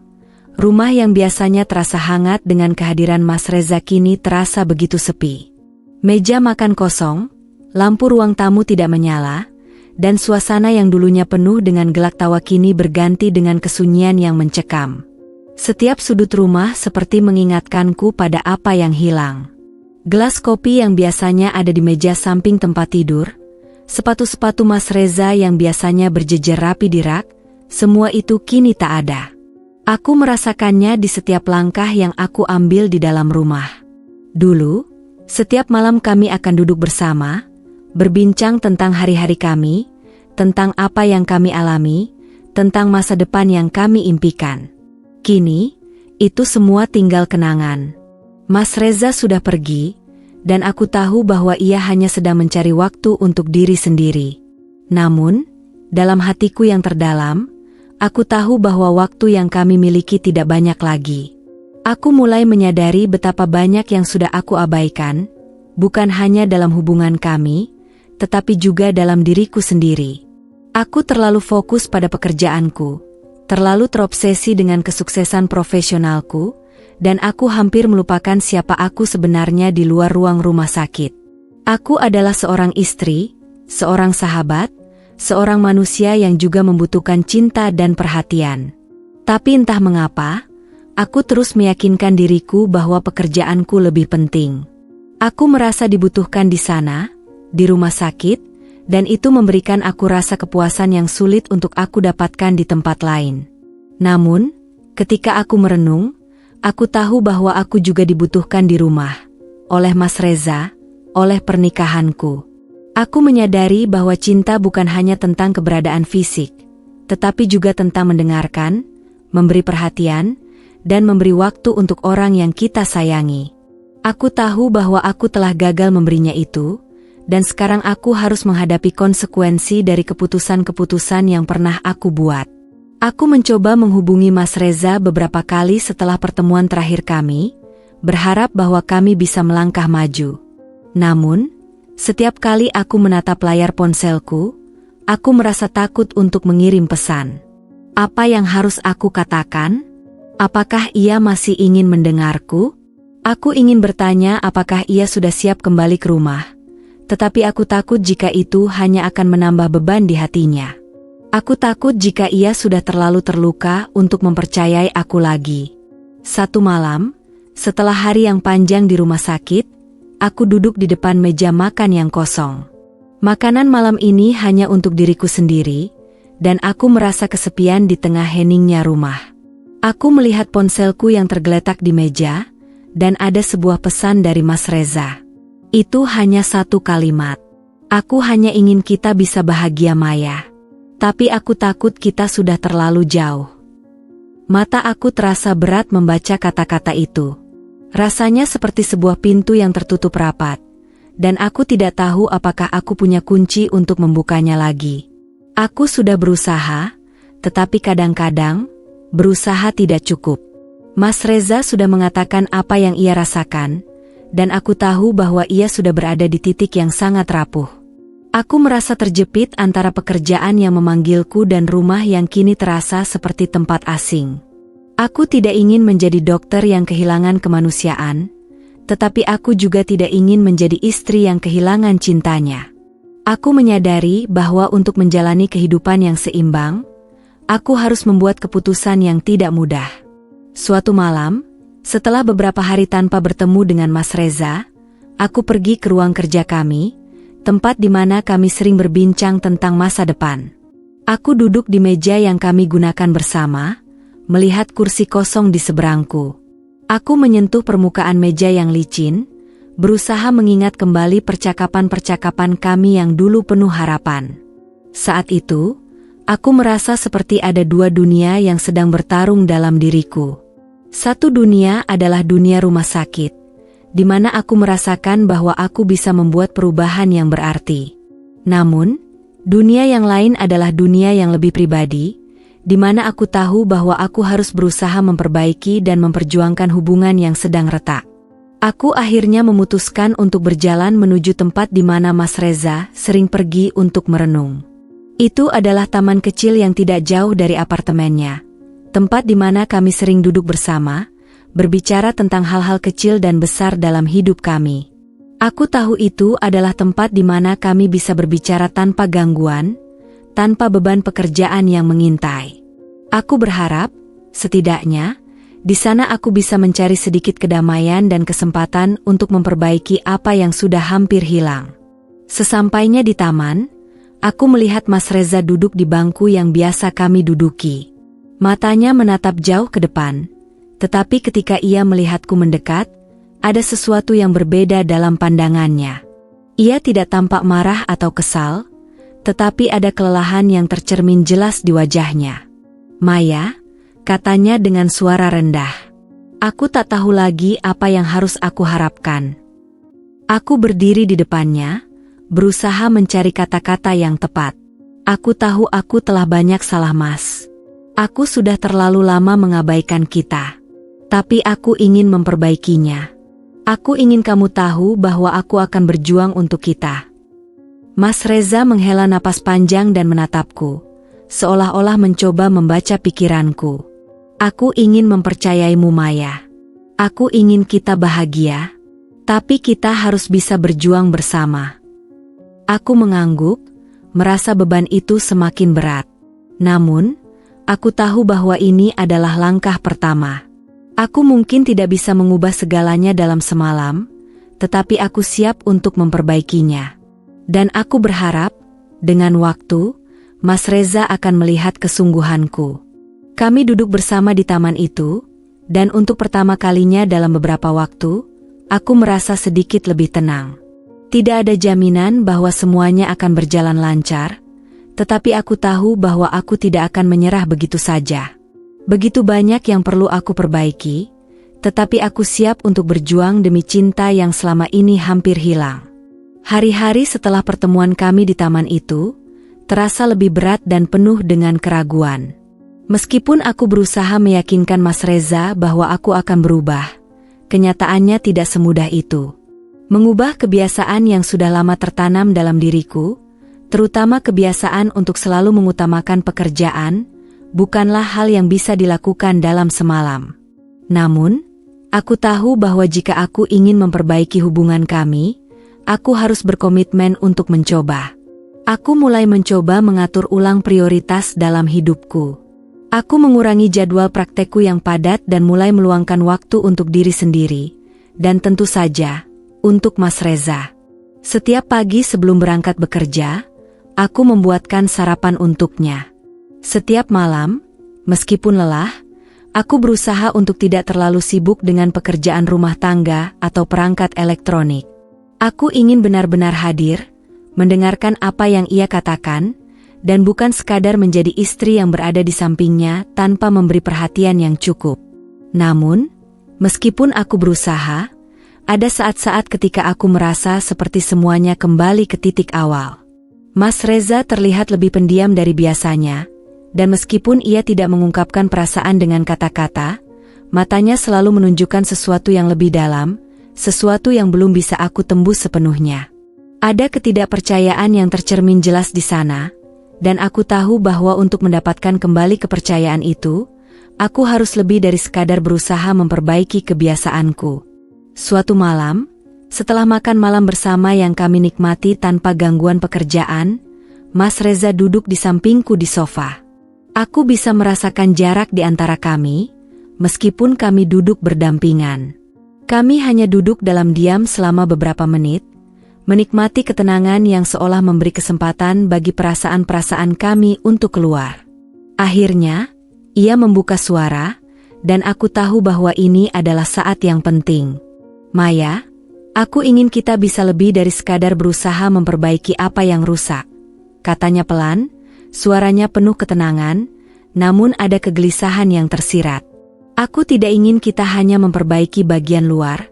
rumah yang biasanya terasa hangat dengan kehadiran Mas Reza kini terasa begitu sepi. Meja makan kosong, lampu ruang tamu tidak menyala, dan suasana yang dulunya penuh dengan gelak tawa kini berganti dengan kesunyian yang mencekam. Setiap sudut rumah seperti mengingatkanku pada apa yang hilang. Gelas kopi yang biasanya ada di meja samping tempat tidur, sepatu-sepatu Mas Reza yang biasanya berjejer rapi di rak, semua itu kini tak ada. Aku merasakannya di setiap langkah yang aku ambil di dalam rumah. Dulu, setiap malam kami akan duduk bersama, berbincang tentang hari-hari kami, tentang apa yang kami alami, tentang masa depan yang kami impikan. Kini, itu semua tinggal kenangan. Mas Reza sudah pergi, dan aku tahu bahwa ia hanya sedang mencari waktu untuk diri sendiri. Namun, dalam hatiku yang terdalam, aku tahu bahwa waktu yang kami miliki tidak banyak lagi. Aku mulai menyadari betapa banyak yang sudah aku abaikan, bukan hanya dalam hubungan kami, tetapi juga dalam diriku sendiri. Aku terlalu fokus pada pekerjaanku, terlalu terobsesi dengan kesuksesan profesionalku, dan aku hampir melupakan siapa aku sebenarnya di luar ruang rumah sakit. Aku adalah seorang istri, seorang sahabat, seorang manusia yang juga membutuhkan cinta dan perhatian. Tapi entah mengapa, aku terus meyakinkan diriku bahwa pekerjaanku lebih penting. Aku merasa dibutuhkan di sana, di rumah sakit, dan itu memberikan aku rasa kepuasan yang sulit untuk aku dapatkan di tempat lain. Namun, ketika aku merenung, aku tahu bahwa aku juga dibutuhkan di rumah, oleh Mas Reza, oleh pernikahanku. Aku menyadari bahwa cinta bukan hanya tentang keberadaan fisik, tetapi juga tentang mendengarkan, memberi perhatian, dan memberi waktu untuk orang yang kita sayangi. Aku tahu bahwa aku telah gagal memberinya itu, dan sekarang aku harus menghadapi konsekuensi dari keputusan-keputusan yang pernah aku buat. Aku mencoba menghubungi Mas Reza beberapa kali setelah pertemuan terakhir kami, berharap bahwa kami bisa melangkah maju. Namun, setiap kali aku menatap layar ponselku, aku merasa takut untuk mengirim pesan. Apa yang harus aku katakan? Apakah ia masih ingin mendengarku? Aku ingin bertanya apakah ia sudah siap kembali ke rumah. Tetapi aku takut jika itu hanya akan menambah beban di hatinya. Aku takut jika ia sudah terlalu terluka untuk mempercayai aku lagi. Satu malam, setelah hari yang panjang di rumah sakit, aku duduk di depan meja makan yang kosong. Makanan malam ini hanya untuk diriku sendiri, dan aku merasa kesepian di tengah heningnya rumah. Aku melihat ponselku yang tergeletak di meja, dan ada sebuah pesan dari Mas Reza. Itu hanya satu kalimat. Aku hanya ingin kita bisa bahagia, Maya. Tapi aku takut kita sudah terlalu jauh. Mata aku terasa berat membaca kata-kata itu. Rasanya seperti sebuah pintu yang tertutup rapat, dan aku tidak tahu apakah aku punya kunci untuk membukanya lagi. Aku sudah berusaha, tetapi kadang-kadang, berusaha tidak cukup. Mas Reza sudah mengatakan apa yang ia rasakan, dan aku tahu bahwa ia sudah berada di titik yang sangat rapuh. Aku merasa terjepit antara pekerjaan yang memanggilku dan rumah yang kini terasa seperti tempat asing. Aku tidak ingin menjadi dokter yang kehilangan kemanusiaan, tetapi aku juga tidak ingin menjadi istri yang kehilangan cintanya. Aku menyadari bahwa untuk menjalani kehidupan yang seimbang, aku harus membuat keputusan yang tidak mudah. Suatu malam, setelah beberapa hari tanpa bertemu dengan Mas Reza, aku pergi ke ruang kerja kami, tempat di mana kami sering berbincang tentang masa depan. Aku duduk di meja yang kami gunakan bersama, melihat kursi kosong di seberangku. Aku menyentuh permukaan meja yang licin, berusaha mengingat kembali percakapan-percakapan kami yang dulu penuh harapan. Saat itu, aku merasa seperti ada dua dunia yang sedang bertarung dalam diriku. Satu dunia adalah dunia rumah sakit, di mana aku merasakan bahwa aku bisa membuat perubahan yang berarti. Namun, dunia yang lain adalah dunia yang lebih pribadi, di mana aku tahu bahwa aku harus berusaha memperbaiki dan memperjuangkan hubungan yang sedang retak. Aku akhirnya memutuskan untuk berjalan menuju tempat di mana Mas Reza sering pergi untuk merenung. Itu adalah taman kecil yang tidak jauh dari apartemennya, tempat di mana kami sering duduk bersama, berbicara tentang hal-hal kecil dan besar dalam hidup kami. Aku tahu itu adalah tempat di mana kami bisa berbicara tanpa gangguan, tanpa beban pekerjaan yang mengintai. Aku berharap, setidaknya, di sana aku bisa mencari sedikit kedamaian dan kesempatan untuk memperbaiki apa yang sudah hampir hilang. Sesampainya di taman, aku melihat Mas Reza duduk di bangku yang biasa kami duduki. Matanya menatap jauh ke depan, tetapi ketika ia melihatku mendekat, ada sesuatu yang berbeda dalam pandangannya. Ia tidak tampak marah atau kesal, tetapi ada kelelahan yang tercermin jelas di wajahnya. "Maya," katanya dengan suara rendah. Aku tak tahu lagi apa yang harus aku harapkan. Aku berdiri di depannya, berusaha mencari kata-kata yang tepat. Aku tahu aku telah banyak salah, Mas. Aku sudah terlalu lama mengabaikan kita. Tapi aku ingin memperbaikinya. Aku ingin kamu tahu bahwa aku akan berjuang untuk kita. Mas Reza menghela napas panjang dan menatapku, seolah-olah mencoba membaca pikiranku. Aku ingin mempercayaimu, Maya. Aku ingin kita bahagia, tapi kita harus bisa berjuang bersama. Aku mengangguk, merasa beban itu semakin berat. Namun, aku tahu bahwa ini adalah langkah pertama. Aku mungkin tidak bisa mengubah segalanya dalam semalam, tetapi aku siap untuk memperbaikinya. Dan aku berharap, dengan waktu, Mas Reza akan melihat kesungguhanku. Kami duduk bersama di taman itu, dan untuk pertama kalinya dalam beberapa waktu, aku merasa sedikit lebih tenang. Tidak ada jaminan bahwa semuanya akan berjalan lancar, tetapi aku tahu bahwa aku tidak akan menyerah begitu saja. Begitu banyak yang perlu aku perbaiki, tetapi aku siap untuk berjuang demi cinta yang selama ini hampir hilang. Hari-hari setelah pertemuan kami di taman itu, terasa lebih berat dan penuh dengan keraguan. Meskipun aku berusaha meyakinkan Mas Reza bahwa aku akan berubah, kenyataannya tidak semudah itu. Mengubah kebiasaan yang sudah lama tertanam dalam diriku, terutama kebiasaan untuk selalu mengutamakan pekerjaan, bukanlah hal yang bisa dilakukan dalam semalam. Namun, aku tahu bahwa jika aku ingin memperbaiki hubungan kami, aku harus berkomitmen untuk mencoba. Aku mulai mencoba mengatur ulang prioritas dalam hidupku. Aku mengurangi jadwal praktekku yang padat dan mulai meluangkan waktu untuk diri sendiri, dan tentu saja, untuk Mas Reza. Setiap pagi sebelum berangkat bekerja, aku membuatkan sarapan untuknya. Setiap malam, meskipun lelah, aku berusaha untuk tidak terlalu sibuk dengan pekerjaan rumah tangga atau perangkat elektronik. Aku ingin benar-benar hadir, mendengarkan apa yang ia katakan, dan bukan sekadar menjadi istri yang berada di sampingnya tanpa memberi perhatian yang cukup. Namun, meskipun aku berusaha, ada saat-saat ketika aku merasa seperti semuanya kembali ke titik awal. Mas Reza terlihat lebih pendiam dari biasanya, dan meskipun ia tidak mengungkapkan perasaan dengan kata-kata, matanya selalu menunjukkan sesuatu yang lebih dalam, sesuatu yang belum bisa aku tembus sepenuhnya. Ada ketidakpercayaan yang tercermin jelas di sana, dan aku tahu bahwa untuk mendapatkan kembali kepercayaan itu, aku harus lebih dari sekadar berusaha memperbaiki kebiasaanku. Suatu malam, setelah makan malam bersama yang kami nikmati tanpa gangguan pekerjaan, Mas Reza duduk di sampingku di sofa. Aku bisa merasakan jarak di antara kami, meskipun kami duduk berdampingan. Kami hanya duduk dalam diam selama beberapa menit, menikmati ketenangan yang seolah memberi kesempatan bagi perasaan-perasaan kami untuk keluar. Akhirnya, ia membuka suara, dan aku tahu bahwa ini adalah saat yang penting. "Maya, aku ingin kita bisa lebih dari sekadar berusaha memperbaiki apa yang rusak," katanya pelan, suaranya penuh ketenangan, namun ada kegelisahan yang tersirat. "Aku tidak ingin kita hanya memperbaiki bagian luar.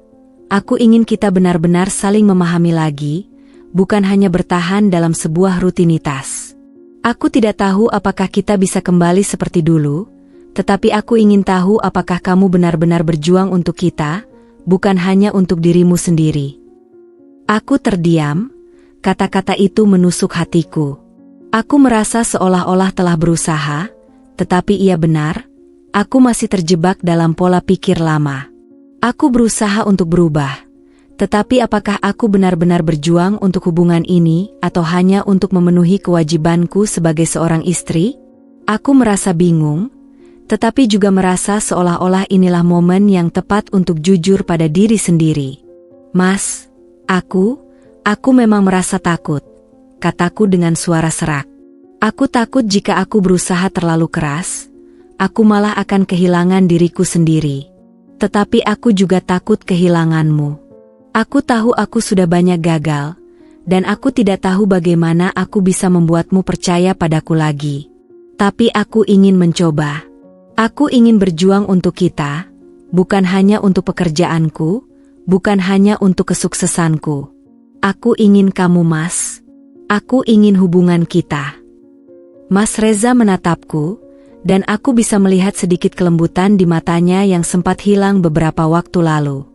Aku ingin kita benar-benar saling memahami lagi, bukan hanya bertahan dalam sebuah rutinitas. Aku tidak tahu apakah kita bisa kembali seperti dulu, tetapi aku ingin tahu apakah kamu benar-benar berjuang untuk kita, bukan hanya untuk dirimu sendiri." Aku terdiam, kata-kata itu menusuk hatiku. Aku merasa seolah-olah telah berusaha, tetapi ia benar, aku masih terjebak dalam pola pikir lama. Aku berusaha untuk berubah, Tetapi apakah aku benar-benar berjuang untuk hubungan ini atau hanya untuk memenuhi kewajibanku sebagai seorang istri? Aku merasa bingung, tetapi juga merasa seolah-olah inilah momen yang tepat untuk jujur pada diri sendiri. Mas, aku memang merasa takut, kataku dengan suara serak. Aku takut jika aku berusaha terlalu keras, aku malah akan kehilangan diriku sendiri. Tetapi aku juga takut kehilanganmu. Aku tahu aku sudah banyak gagal, dan aku tidak tahu bagaimana aku bisa membuatmu percaya padaku lagi. Tapi aku ingin mencoba. Aku ingin berjuang untuk kita, bukan hanya untuk pekerjaanku, bukan hanya untuk kesuksesanku. Aku ingin kamu, Mas. Aku ingin hubungan kita. Mas Reza menatapku, dan aku bisa melihat sedikit kelembutan di matanya yang sempat hilang beberapa waktu lalu.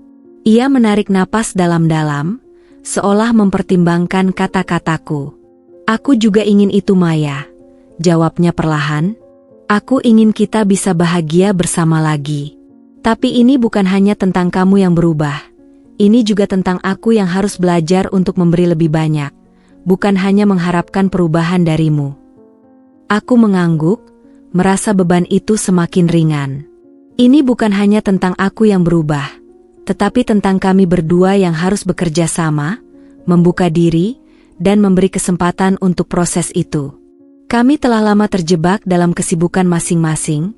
Ia menarik napas dalam-dalam, seolah mempertimbangkan kata-kataku. Aku juga ingin itu, Maya, jawabnya perlahan. Aku ingin kita bisa bahagia bersama lagi. Tapi ini bukan hanya tentang kamu yang berubah. Ini juga tentang aku yang harus belajar untuk memberi lebih banyak, bukan hanya mengharapkan perubahan darimu. Aku mengangguk, merasa beban itu semakin ringan. Ini bukan hanya tentang aku yang berubah, tetapi tentang kami berdua yang harus bekerja sama, membuka diri, dan memberi kesempatan untuk proses itu. Kami telah lama terjebak dalam kesibukan masing-masing,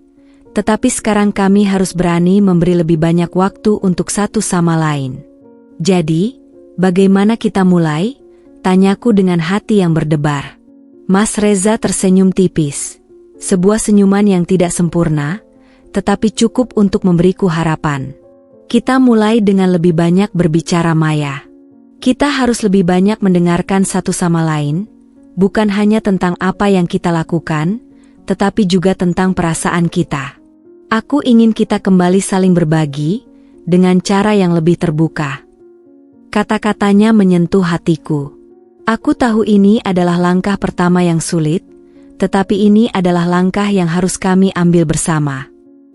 tetapi sekarang kami harus berani memberi lebih banyak waktu untuk satu sama lain. Jadi, bagaimana kita mulai? Tanyaku dengan hati yang berdebar. Mas Reza tersenyum tipis, sebuah senyuman yang tidak sempurna, tetapi cukup untuk memberiku harapan. Kita mulai dengan lebih banyak berbicara, Maya. Kita harus lebih banyak mendengarkan satu sama lain, bukan hanya tentang apa yang kita lakukan, tetapi juga tentang perasaan kita. Aku ingin kita kembali saling berbagi, dengan cara yang lebih terbuka. Kata-katanya menyentuh hatiku. Aku tahu ini adalah langkah pertama yang sulit, tetapi ini adalah langkah yang harus kami ambil bersama.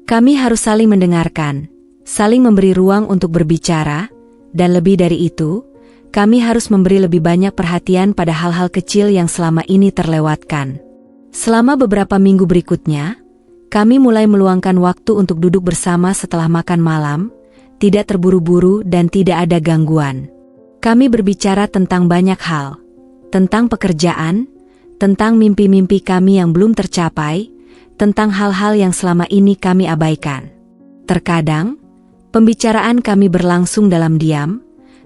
Kami harus saling mendengarkan, saling memberi ruang untuk berbicara, dan lebih dari itu, kami harus memberi lebih banyak perhatian pada hal-hal kecil yang selama ini terlewatkan. Selama beberapa minggu berikutnya, kami mulai meluangkan waktu untuk duduk bersama setelah makan malam, tidak terburu-buru dan tidak ada gangguan. Kami berbicara tentang banyak hal, tentang pekerjaan, tentang mimpi-mimpi kami yang belum tercapai, tentang hal-hal yang selama ini kami abaikan. Terkadang, pembicaraan kami berlangsung dalam diam,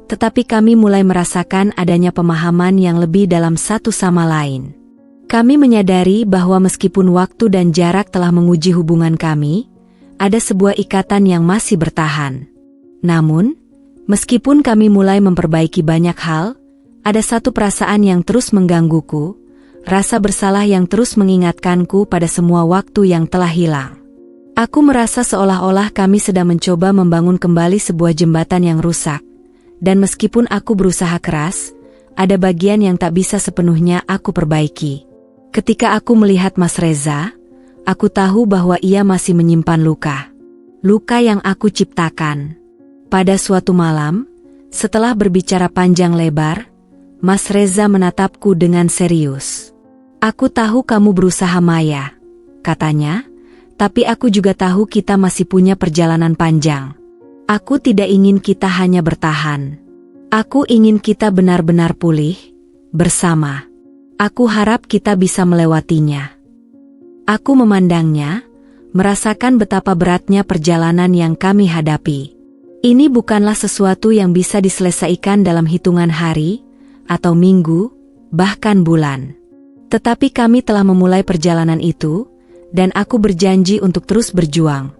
tetapi kami mulai merasakan adanya pemahaman yang lebih dalam satu sama lain. Kami menyadari bahwa meskipun waktu dan jarak telah menguji hubungan kami, ada sebuah ikatan yang masih bertahan. Namun, meskipun kami mulai memperbaiki banyak hal, ada satu perasaan yang terus menggangguku, rasa bersalah yang terus mengingatkanku pada semua waktu yang telah hilang. Aku merasa seolah-olah kami sedang mencoba membangun kembali sebuah jembatan yang rusak, dan meskipun aku berusaha keras, ada bagian yang tak bisa sepenuhnya aku perbaiki. Ketika aku melihat Mas Reza, aku tahu bahwa ia masih menyimpan luka. Luka yang aku ciptakan. Pada suatu malam, setelah berbicara panjang lebar, Mas Reza menatapku dengan serius. Aku tahu kamu berusaha, Maya, katanya. Tapi aku juga tahu kita masih punya perjalanan panjang. Aku tidak ingin kita hanya bertahan. Aku ingin kita benar-benar pulih, bersama. Aku harap kita bisa melewatinya. Aku memandangnya, merasakan betapa beratnya perjalanan yang kami hadapi. Ini bukanlah sesuatu yang bisa diselesaikan dalam hitungan hari, atau minggu, bahkan bulan. Tetapi kami telah memulai perjalanan itu, dan aku berjanji untuk terus berjuang.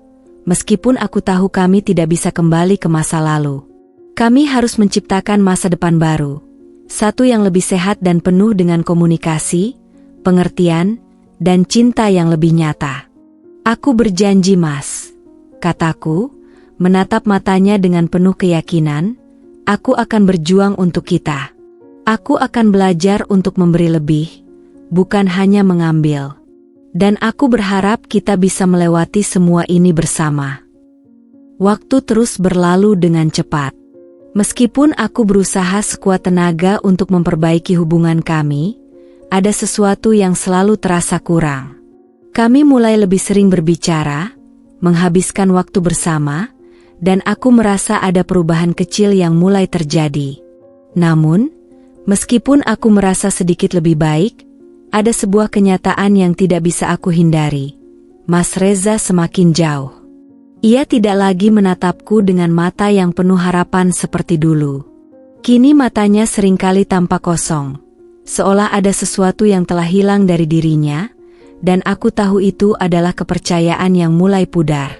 Meskipun aku tahu kami tidak bisa kembali ke masa lalu. Kami harus menciptakan masa depan baru. Satu yang lebih sehat dan penuh dengan komunikasi, pengertian, dan cinta yang lebih nyata. Aku berjanji, Mas, kataku, menatap matanya dengan penuh keyakinan. Aku akan berjuang untuk kita. Aku akan belajar untuk memberi lebih, bukan hanya mengambil. Dan aku berharap kita bisa melewati semua ini bersama. Waktu terus berlalu dengan cepat. Meskipun aku berusaha sekuat tenaga untuk memperbaiki hubungan kami, ada sesuatu yang selalu terasa kurang. Kami mulai lebih sering berbicara, menghabiskan waktu bersama, dan aku merasa ada perubahan kecil yang mulai terjadi. Namun, meskipun aku merasa sedikit lebih baik, ada sebuah kenyataan yang tidak bisa aku hindari. Mas Reza semakin jauh. Ia tidak lagi menatapku dengan mata yang penuh harapan seperti dulu. Kini matanya seringkali tampak kosong, seolah ada sesuatu yang telah hilang dari dirinya, dan aku tahu itu adalah kepercayaan yang mulai pudar.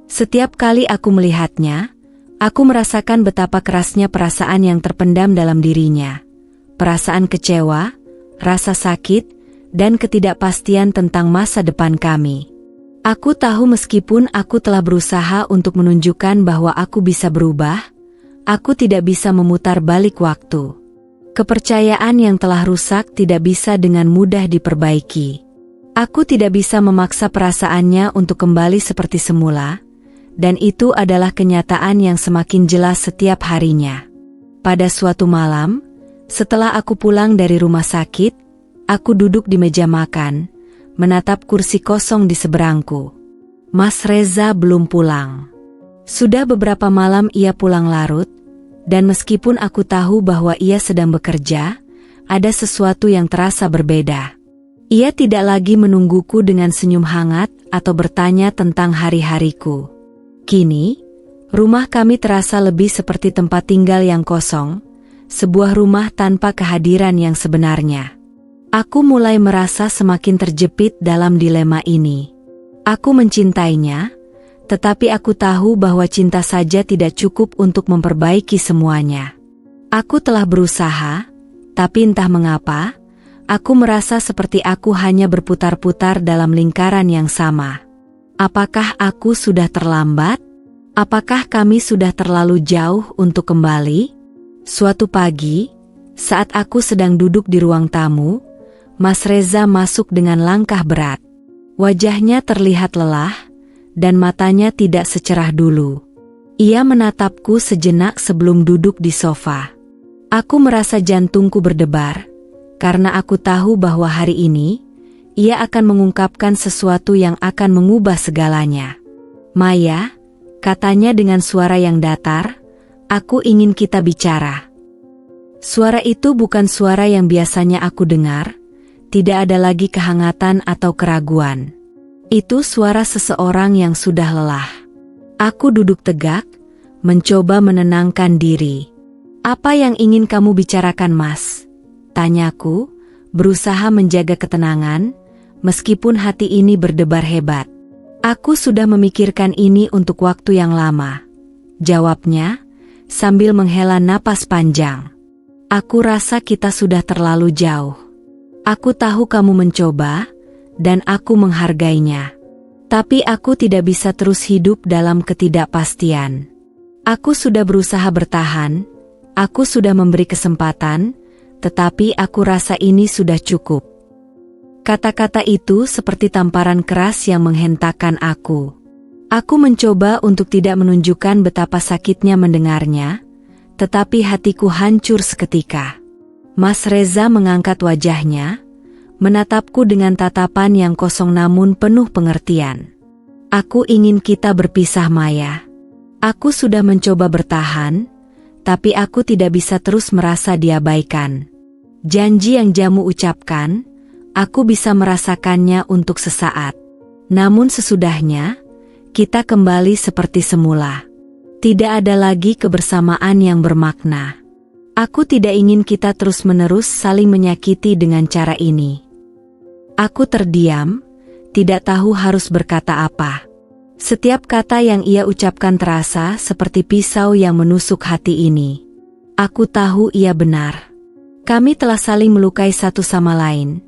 Setiap kali aku melihatnya, aku merasakan betapa kerasnya perasaan yang terpendam dalam dirinya. Perasaan kecewa, rasa sakit, dan ketidakpastian tentang masa depan kami. Aku tahu meskipun aku telah berusaha untuk menunjukkan bahwa aku bisa berubah, aku tidak bisa memutar balik waktu. Kepercayaan yang telah rusak tidak bisa dengan mudah diperbaiki. Aku tidak bisa memaksa perasaannya untuk kembali seperti semula, dan itu adalah kenyataan yang semakin jelas setiap harinya. Pada suatu malam, setelah aku pulang dari rumah sakit, aku duduk di meja makan, menatap kursi kosong di seberangku. Mas Reza belum pulang. Sudah beberapa malam ia pulang larut, dan meskipun aku tahu bahwa ia sedang bekerja, ada sesuatu yang terasa berbeda. Ia tidak lagi menungguku dengan senyum hangat atau bertanya tentang hari-hariku. Kini, rumah kami terasa lebih seperti tempat tinggal yang kosong, sebuah rumah tanpa kehadiran yang sebenarnya. Aku mulai merasa semakin terjepit dalam dilema ini. Aku mencintainya, tetapi aku tahu bahwa cinta saja tidak cukup untuk memperbaiki semuanya. Aku telah berusaha, tapi entah mengapa, aku merasa seperti aku hanya berputar-putar dalam lingkaran yang sama. Apakah aku sudah terlambat? Apakah kami sudah terlalu jauh untuk kembali? Suatu pagi, saat aku sedang duduk di ruang tamu, Mas Reza masuk dengan langkah berat. Wajahnya terlihat lelah, dan matanya tidak secerah dulu. Ia menatapku sejenak sebelum duduk di sofa. Aku merasa jantungku berdebar, karena aku tahu bahwa hari ini, ia akan mengungkapkan sesuatu yang akan mengubah segalanya. Maya, katanya dengan suara yang datar, aku ingin kita bicara. Suara itu bukan suara yang biasanya aku dengar. Tidak ada lagi kehangatan atau keraguan. Itu suara seseorang yang sudah lelah. Aku duduk tegak, mencoba menenangkan diri. Apa yang ingin kamu bicarakan, Mas? Tanyaku, berusaha menjaga ketenangan, meskipun hati ini berdebar hebat. Aku sudah memikirkan ini untuk waktu yang lama. Jawabnya, sambil menghela napas panjang. Aku rasa kita sudah terlalu jauh. Aku tahu kamu mencoba, dan aku menghargainya. Tapi aku tidak bisa terus hidup dalam ketidakpastian. Aku sudah berusaha bertahan, aku sudah memberi kesempatan, tetapi aku rasa ini sudah cukup. Kata-kata itu seperti tamparan keras yang menghentakkan aku. Aku mencoba untuk tidak menunjukkan betapa sakitnya mendengarnya, tetapi hatiku hancur seketika. Mas Reza mengangkat wajahnya, menatapku dengan tatapan yang kosong namun penuh pengertian. Aku ingin kita berpisah, Maya. Aku sudah mencoba bertahan, tapi aku tidak bisa terus merasa diabaikan. Janji yang Jamu ucapkan, aku bisa merasakannya untuk sesaat. Namun sesudahnya, kita kembali seperti semula. Tidak ada lagi kebersamaan yang bermakna. Aku tidak ingin kita terus-menerus saling menyakiti dengan cara ini. Aku terdiam, tidak tahu harus berkata apa. Setiap kata yang ia ucapkan terasa seperti pisau yang menusuk hati ini. Aku tahu ia benar. Kami telah saling melukai satu sama lain,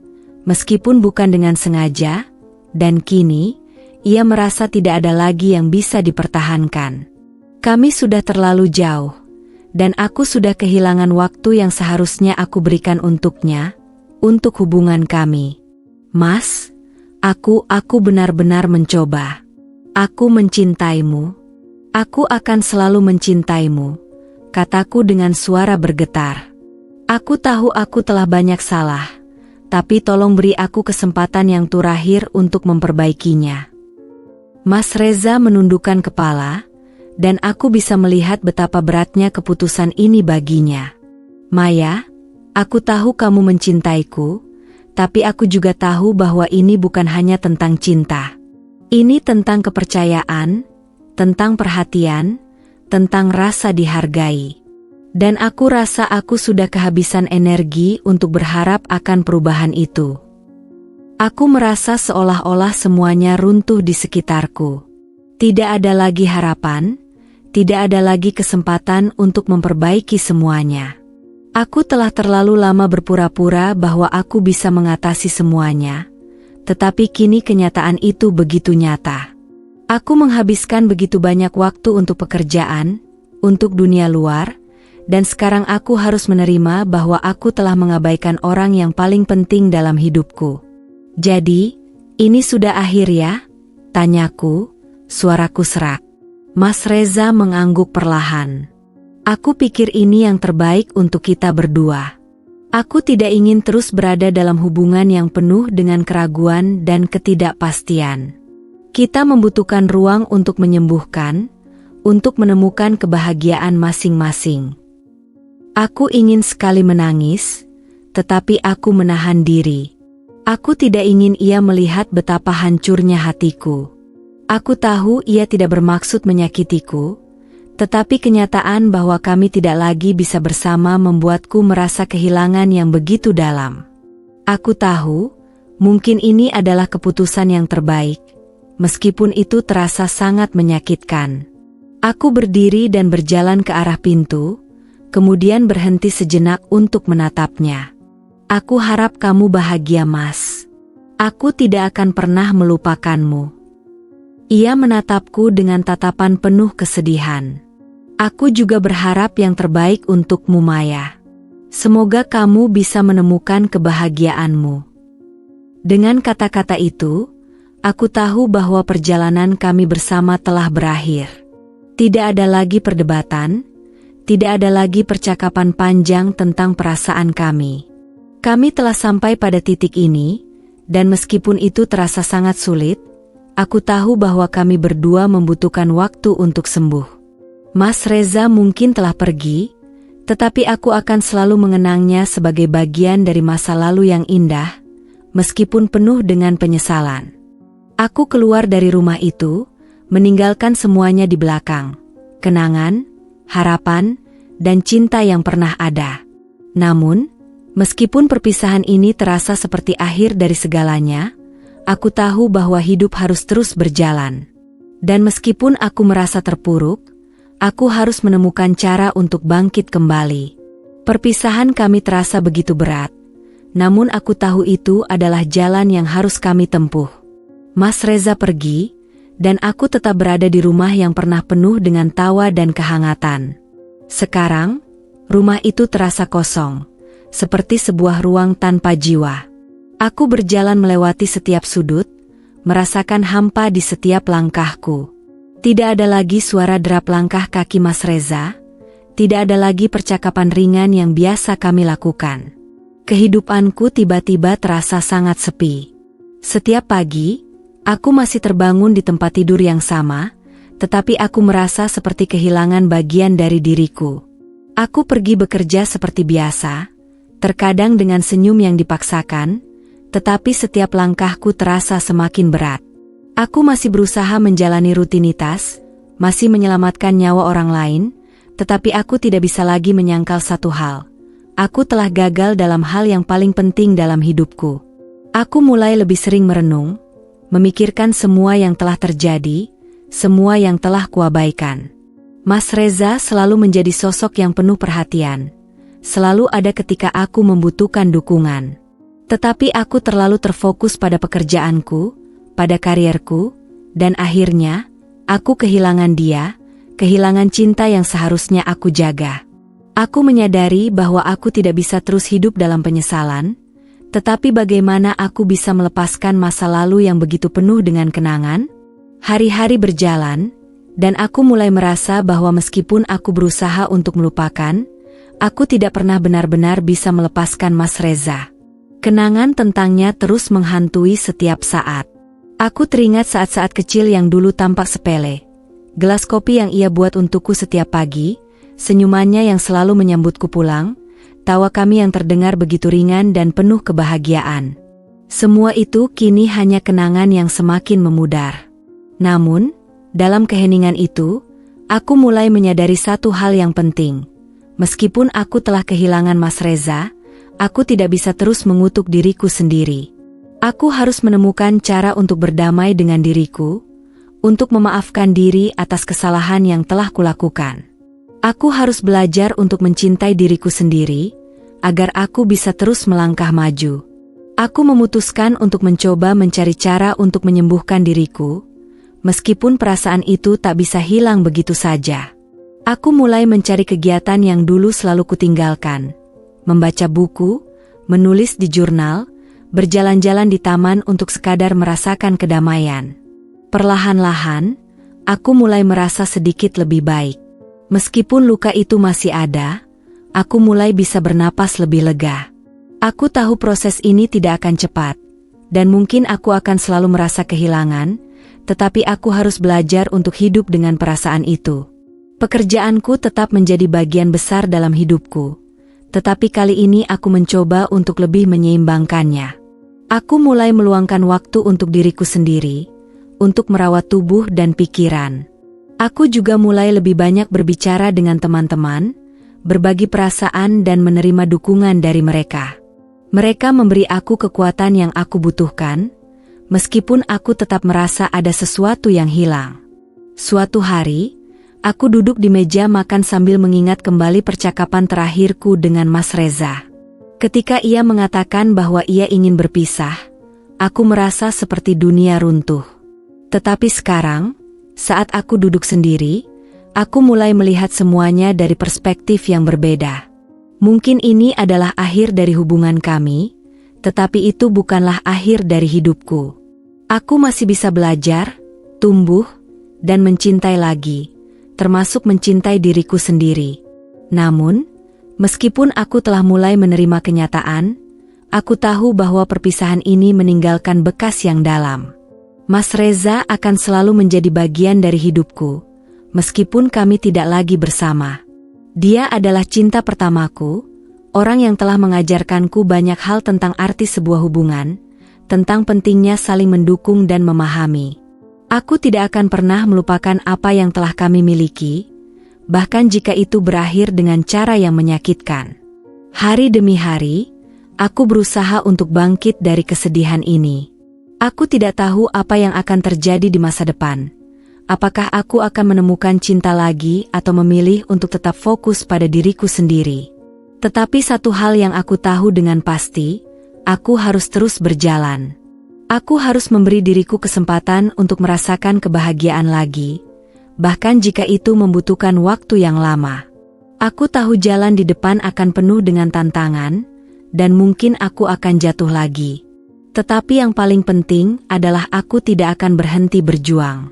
meskipun bukan dengan sengaja, dan kini, ia merasa tidak ada lagi yang bisa dipertahankan. Kami sudah terlalu jauh. Dan aku sudah kehilangan waktu yang seharusnya aku berikan untuknya, untuk hubungan kami. Mas, aku benar-benar mencoba. Aku mencintaimu. Aku akan selalu mencintaimu. kataku dengan suara bergetar. Aku tahu aku telah banyak salah, tapi tolong beri aku kesempatan yang terakhir untuk memperbaikinya. Mas Reza menundukkan kepala, dan aku bisa melihat betapa beratnya keputusan ini baginya. Maya, aku tahu kamu mencintaiku, tapi aku juga tahu bahwa ini bukan hanya tentang cinta. Ini tentang kepercayaan, tentang perhatian, tentang rasa dihargai. Dan aku rasa aku sudah kehabisan energi untuk berharap akan perubahan itu. Aku merasa seolah-olah semuanya runtuh di sekitarku. Tidak ada lagi harapan, tidak ada lagi kesempatan untuk memperbaiki semuanya. Aku telah terlalu lama berpura-pura bahwa aku bisa mengatasi semuanya, tetapi kini kenyataan itu begitu nyata. Aku menghabiskan begitu banyak waktu untuk pekerjaan, untuk dunia luar, dan sekarang aku harus menerima bahwa aku telah mengabaikan orang yang paling penting dalam hidupku. Jadi, ini sudah akhir ya? Tanyaku, suaraku serak. Mas Reza mengangguk perlahan. Aku pikir ini yang terbaik untuk kita berdua. Aku tidak ingin terus berada dalam hubungan yang penuh dengan keraguan dan ketidakpastian. Kita membutuhkan ruang untuk menyembuhkan, untuk menemukan kebahagiaan masing-masing. Aku ingin sekali menangis, tetapi aku menahan diri. Aku tidak ingin ia melihat betapa hancurnya hatiku. Aku tahu ia tidak bermaksud menyakitiku, tetapi kenyataan bahwa kami tidak lagi bisa bersama membuatku merasa kehilangan yang begitu dalam. Aku tahu, mungkin ini adalah keputusan yang terbaik, meskipun itu terasa sangat menyakitkan. Aku berdiri dan berjalan ke arah pintu, kemudian berhenti sejenak untuk menatapnya. Aku harap kamu bahagia, Mas. Aku tidak akan pernah melupakanmu. Ia menatapku dengan tatapan penuh kesedihan. Aku juga berharap yang terbaik untukmu, Maya. Semoga kamu bisa menemukan kebahagiaanmu. Dengan kata-kata itu, aku tahu bahwa perjalanan kami bersama telah berakhir. Tidak ada lagi perdebatan, tidak ada lagi percakapan panjang tentang perasaan kami. Kami telah sampai pada titik ini, dan meskipun itu terasa sangat sulit, aku tahu bahwa kami berdua membutuhkan waktu untuk sembuh. Mas Reza mungkin telah pergi, tetapi aku akan selalu mengenangnya sebagai bagian dari masa lalu yang indah, meskipun penuh dengan penyesalan. Aku keluar dari rumah itu, meninggalkan semuanya di belakang, kenangan, harapan, dan cinta yang pernah ada. Namun, meskipun perpisahan ini terasa seperti akhir dari segalanya, aku tahu bahwa hidup harus terus berjalan. Dan meskipun aku merasa terpuruk, aku harus menemukan cara untuk bangkit kembali. Perpisahan kami terasa begitu berat, namun aku tahu itu adalah jalan yang harus kami tempuh. Mas Reza pergi, dan aku tetap berada di rumah yang pernah penuh dengan tawa dan kehangatan. Sekarang, rumah itu terasa kosong, seperti sebuah ruang tanpa jiwa. Aku berjalan melewati setiap sudut, merasakan hampa di setiap langkahku. Tidak ada lagi suara derap langkah kaki Mas Reza, tidak ada lagi percakapan ringan yang biasa kami lakukan. Kehidupanku tiba-tiba terasa sangat sepi. Setiap pagi, aku masih terbangun di tempat tidur yang sama, tetapi aku merasa seperti kehilangan bagian dari diriku. Aku pergi bekerja seperti biasa, terkadang dengan senyum yang dipaksakan, tetapi setiap langkahku terasa semakin berat. Aku masih berusaha menjalani rutinitas, masih menyelamatkan nyawa orang lain, tetapi aku tidak bisa lagi menyangkal satu hal. Aku telah gagal dalam hal yang paling penting dalam hidupku. Aku mulai lebih sering merenung, memikirkan semua yang telah terjadi, semua yang telah kuabaikan. Mas Reza selalu menjadi sosok yang penuh perhatian. Selalu ada ketika aku membutuhkan dukungan. Tetapi aku terlalu terfokus pada pekerjaanku, pada karierku, dan akhirnya, aku kehilangan dia, kehilangan cinta yang seharusnya aku jaga. Aku menyadari bahwa aku tidak bisa terus hidup dalam penyesalan, tetapi bagaimana aku bisa melepaskan masa lalu yang begitu penuh dengan kenangan? Hari-hari berjalan, Dan aku mulai merasa bahwa meskipun aku berusaha untuk melupakan, aku tidak pernah benar-benar bisa melepaskan Mas Reza. Kenangan tentangnya terus menghantui setiap saat. Aku teringat saat-saat kecil yang dulu tampak sepele. Gelas kopi yang ia buat untukku setiap pagi, senyumannya yang selalu menyambutku pulang, tawa kami yang terdengar begitu ringan dan penuh kebahagiaan. Semua itu kini hanya kenangan yang semakin memudar. Namun, dalam keheningan itu, aku mulai menyadari satu hal yang penting. Meskipun aku telah kehilangan Mas Reza, aku tidak bisa terus mengutuk diriku sendiri. Aku harus menemukan cara untuk berdamai dengan diriku, untuk memaafkan diri atas kesalahan yang telah kulakukan. Aku harus belajar untuk mencintai diriku sendiri, agar aku bisa terus melangkah maju. Aku memutuskan untuk mencoba mencari cara untuk menyembuhkan diriku, meskipun perasaan itu tak bisa hilang begitu saja. Aku mulai mencari kegiatan yang dulu selalu kutinggalkan. Membaca buku, menulis di jurnal, berjalan-jalan di taman untuk sekadar merasakan kedamaian. Perlahan-lahan, aku mulai merasa sedikit lebih baik. Meskipun luka itu masih ada, aku mulai bisa bernapas lebih lega. Aku tahu proses ini tidak akan cepat, dan mungkin aku akan selalu merasa kehilangan, tetapi aku harus belajar untuk hidup dengan perasaan itu. Pekerjaanku tetap menjadi bagian besar dalam hidupku, tetapi kali ini aku mencoba untuk lebih menyeimbangkannya. Aku mulai meluangkan waktu untuk diriku sendiri, untuk merawat tubuh dan pikiran. Aku juga mulai lebih banyak berbicara dengan teman-teman, berbagi perasaan dan menerima dukungan dari mereka. Mereka memberi aku kekuatan yang aku butuhkan, meskipun aku tetap merasa ada sesuatu yang hilang. Suatu hari, aku duduk di meja makan sambil mengingat kembali percakapan terakhirku dengan Mas Reza. Ketika ia mengatakan bahwa ia ingin berpisah, aku merasa seperti dunia runtuh. Tetapi sekarang, saat aku duduk sendiri, aku mulai melihat semuanya dari perspektif yang berbeda. Mungkin ini adalah akhir dari hubungan kami, tetapi itu bukanlah akhir dari hidupku. Aku masih bisa belajar, tumbuh, dan mencintai lagi, termasuk mencintai diriku sendiri. Namun, meskipun aku telah mulai menerima kenyataan, aku tahu bahwa perpisahan ini meninggalkan bekas yang dalam. Mas Reza akan selalu menjadi bagian dari hidupku, meskipun kami tidak lagi bersama. Dia adalah cinta pertamaku, orang yang telah mengajarkanku banyak hal tentang arti sebuah hubungan, tentang pentingnya saling mendukung dan memahami. Aku tidak akan pernah melupakan apa yang telah kami miliki, bahkan jika itu berakhir dengan cara yang menyakitkan. Hari demi hari, aku berusaha untuk bangkit dari kesedihan ini. Aku tidak tahu apa yang akan terjadi di masa depan. Apakah aku akan menemukan cinta lagi atau memilih untuk tetap fokus pada diriku sendiri? Tetapi satu hal yang aku tahu dengan pasti, aku harus terus berjalan. Aku harus memberi diriku kesempatan untuk merasakan kebahagiaan lagi, bahkan jika itu membutuhkan waktu yang lama. Aku tahu jalan di depan akan penuh dengan tantangan, dan mungkin aku akan jatuh lagi. Tetapi yang paling penting adalah aku tidak akan berhenti berjuang.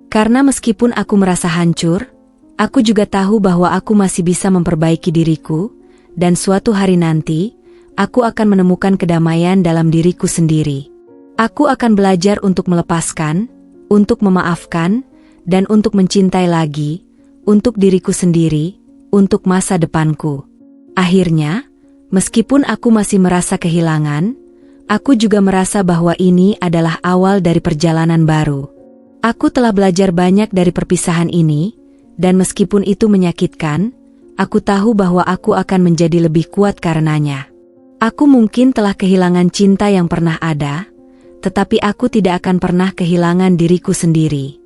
Karena meskipun aku merasa hancur, aku juga tahu bahwa aku masih bisa memperbaiki diriku, dan suatu hari nanti, aku akan menemukan kedamaian dalam diriku sendiri. Aku akan belajar untuk melepaskan, untuk memaafkan, dan untuk mencintai lagi, untuk diriku sendiri, untuk masa depanku. Akhirnya, meskipun aku masih merasa kehilangan, aku juga merasa bahwa ini adalah awal dari perjalanan baru. Aku telah belajar banyak dari perpisahan ini, dan meskipun itu menyakitkan, aku tahu bahwa aku akan menjadi lebih kuat karenanya. Aku mungkin telah kehilangan cinta yang pernah ada, tetapi aku tidak akan pernah kehilangan diriku sendiri.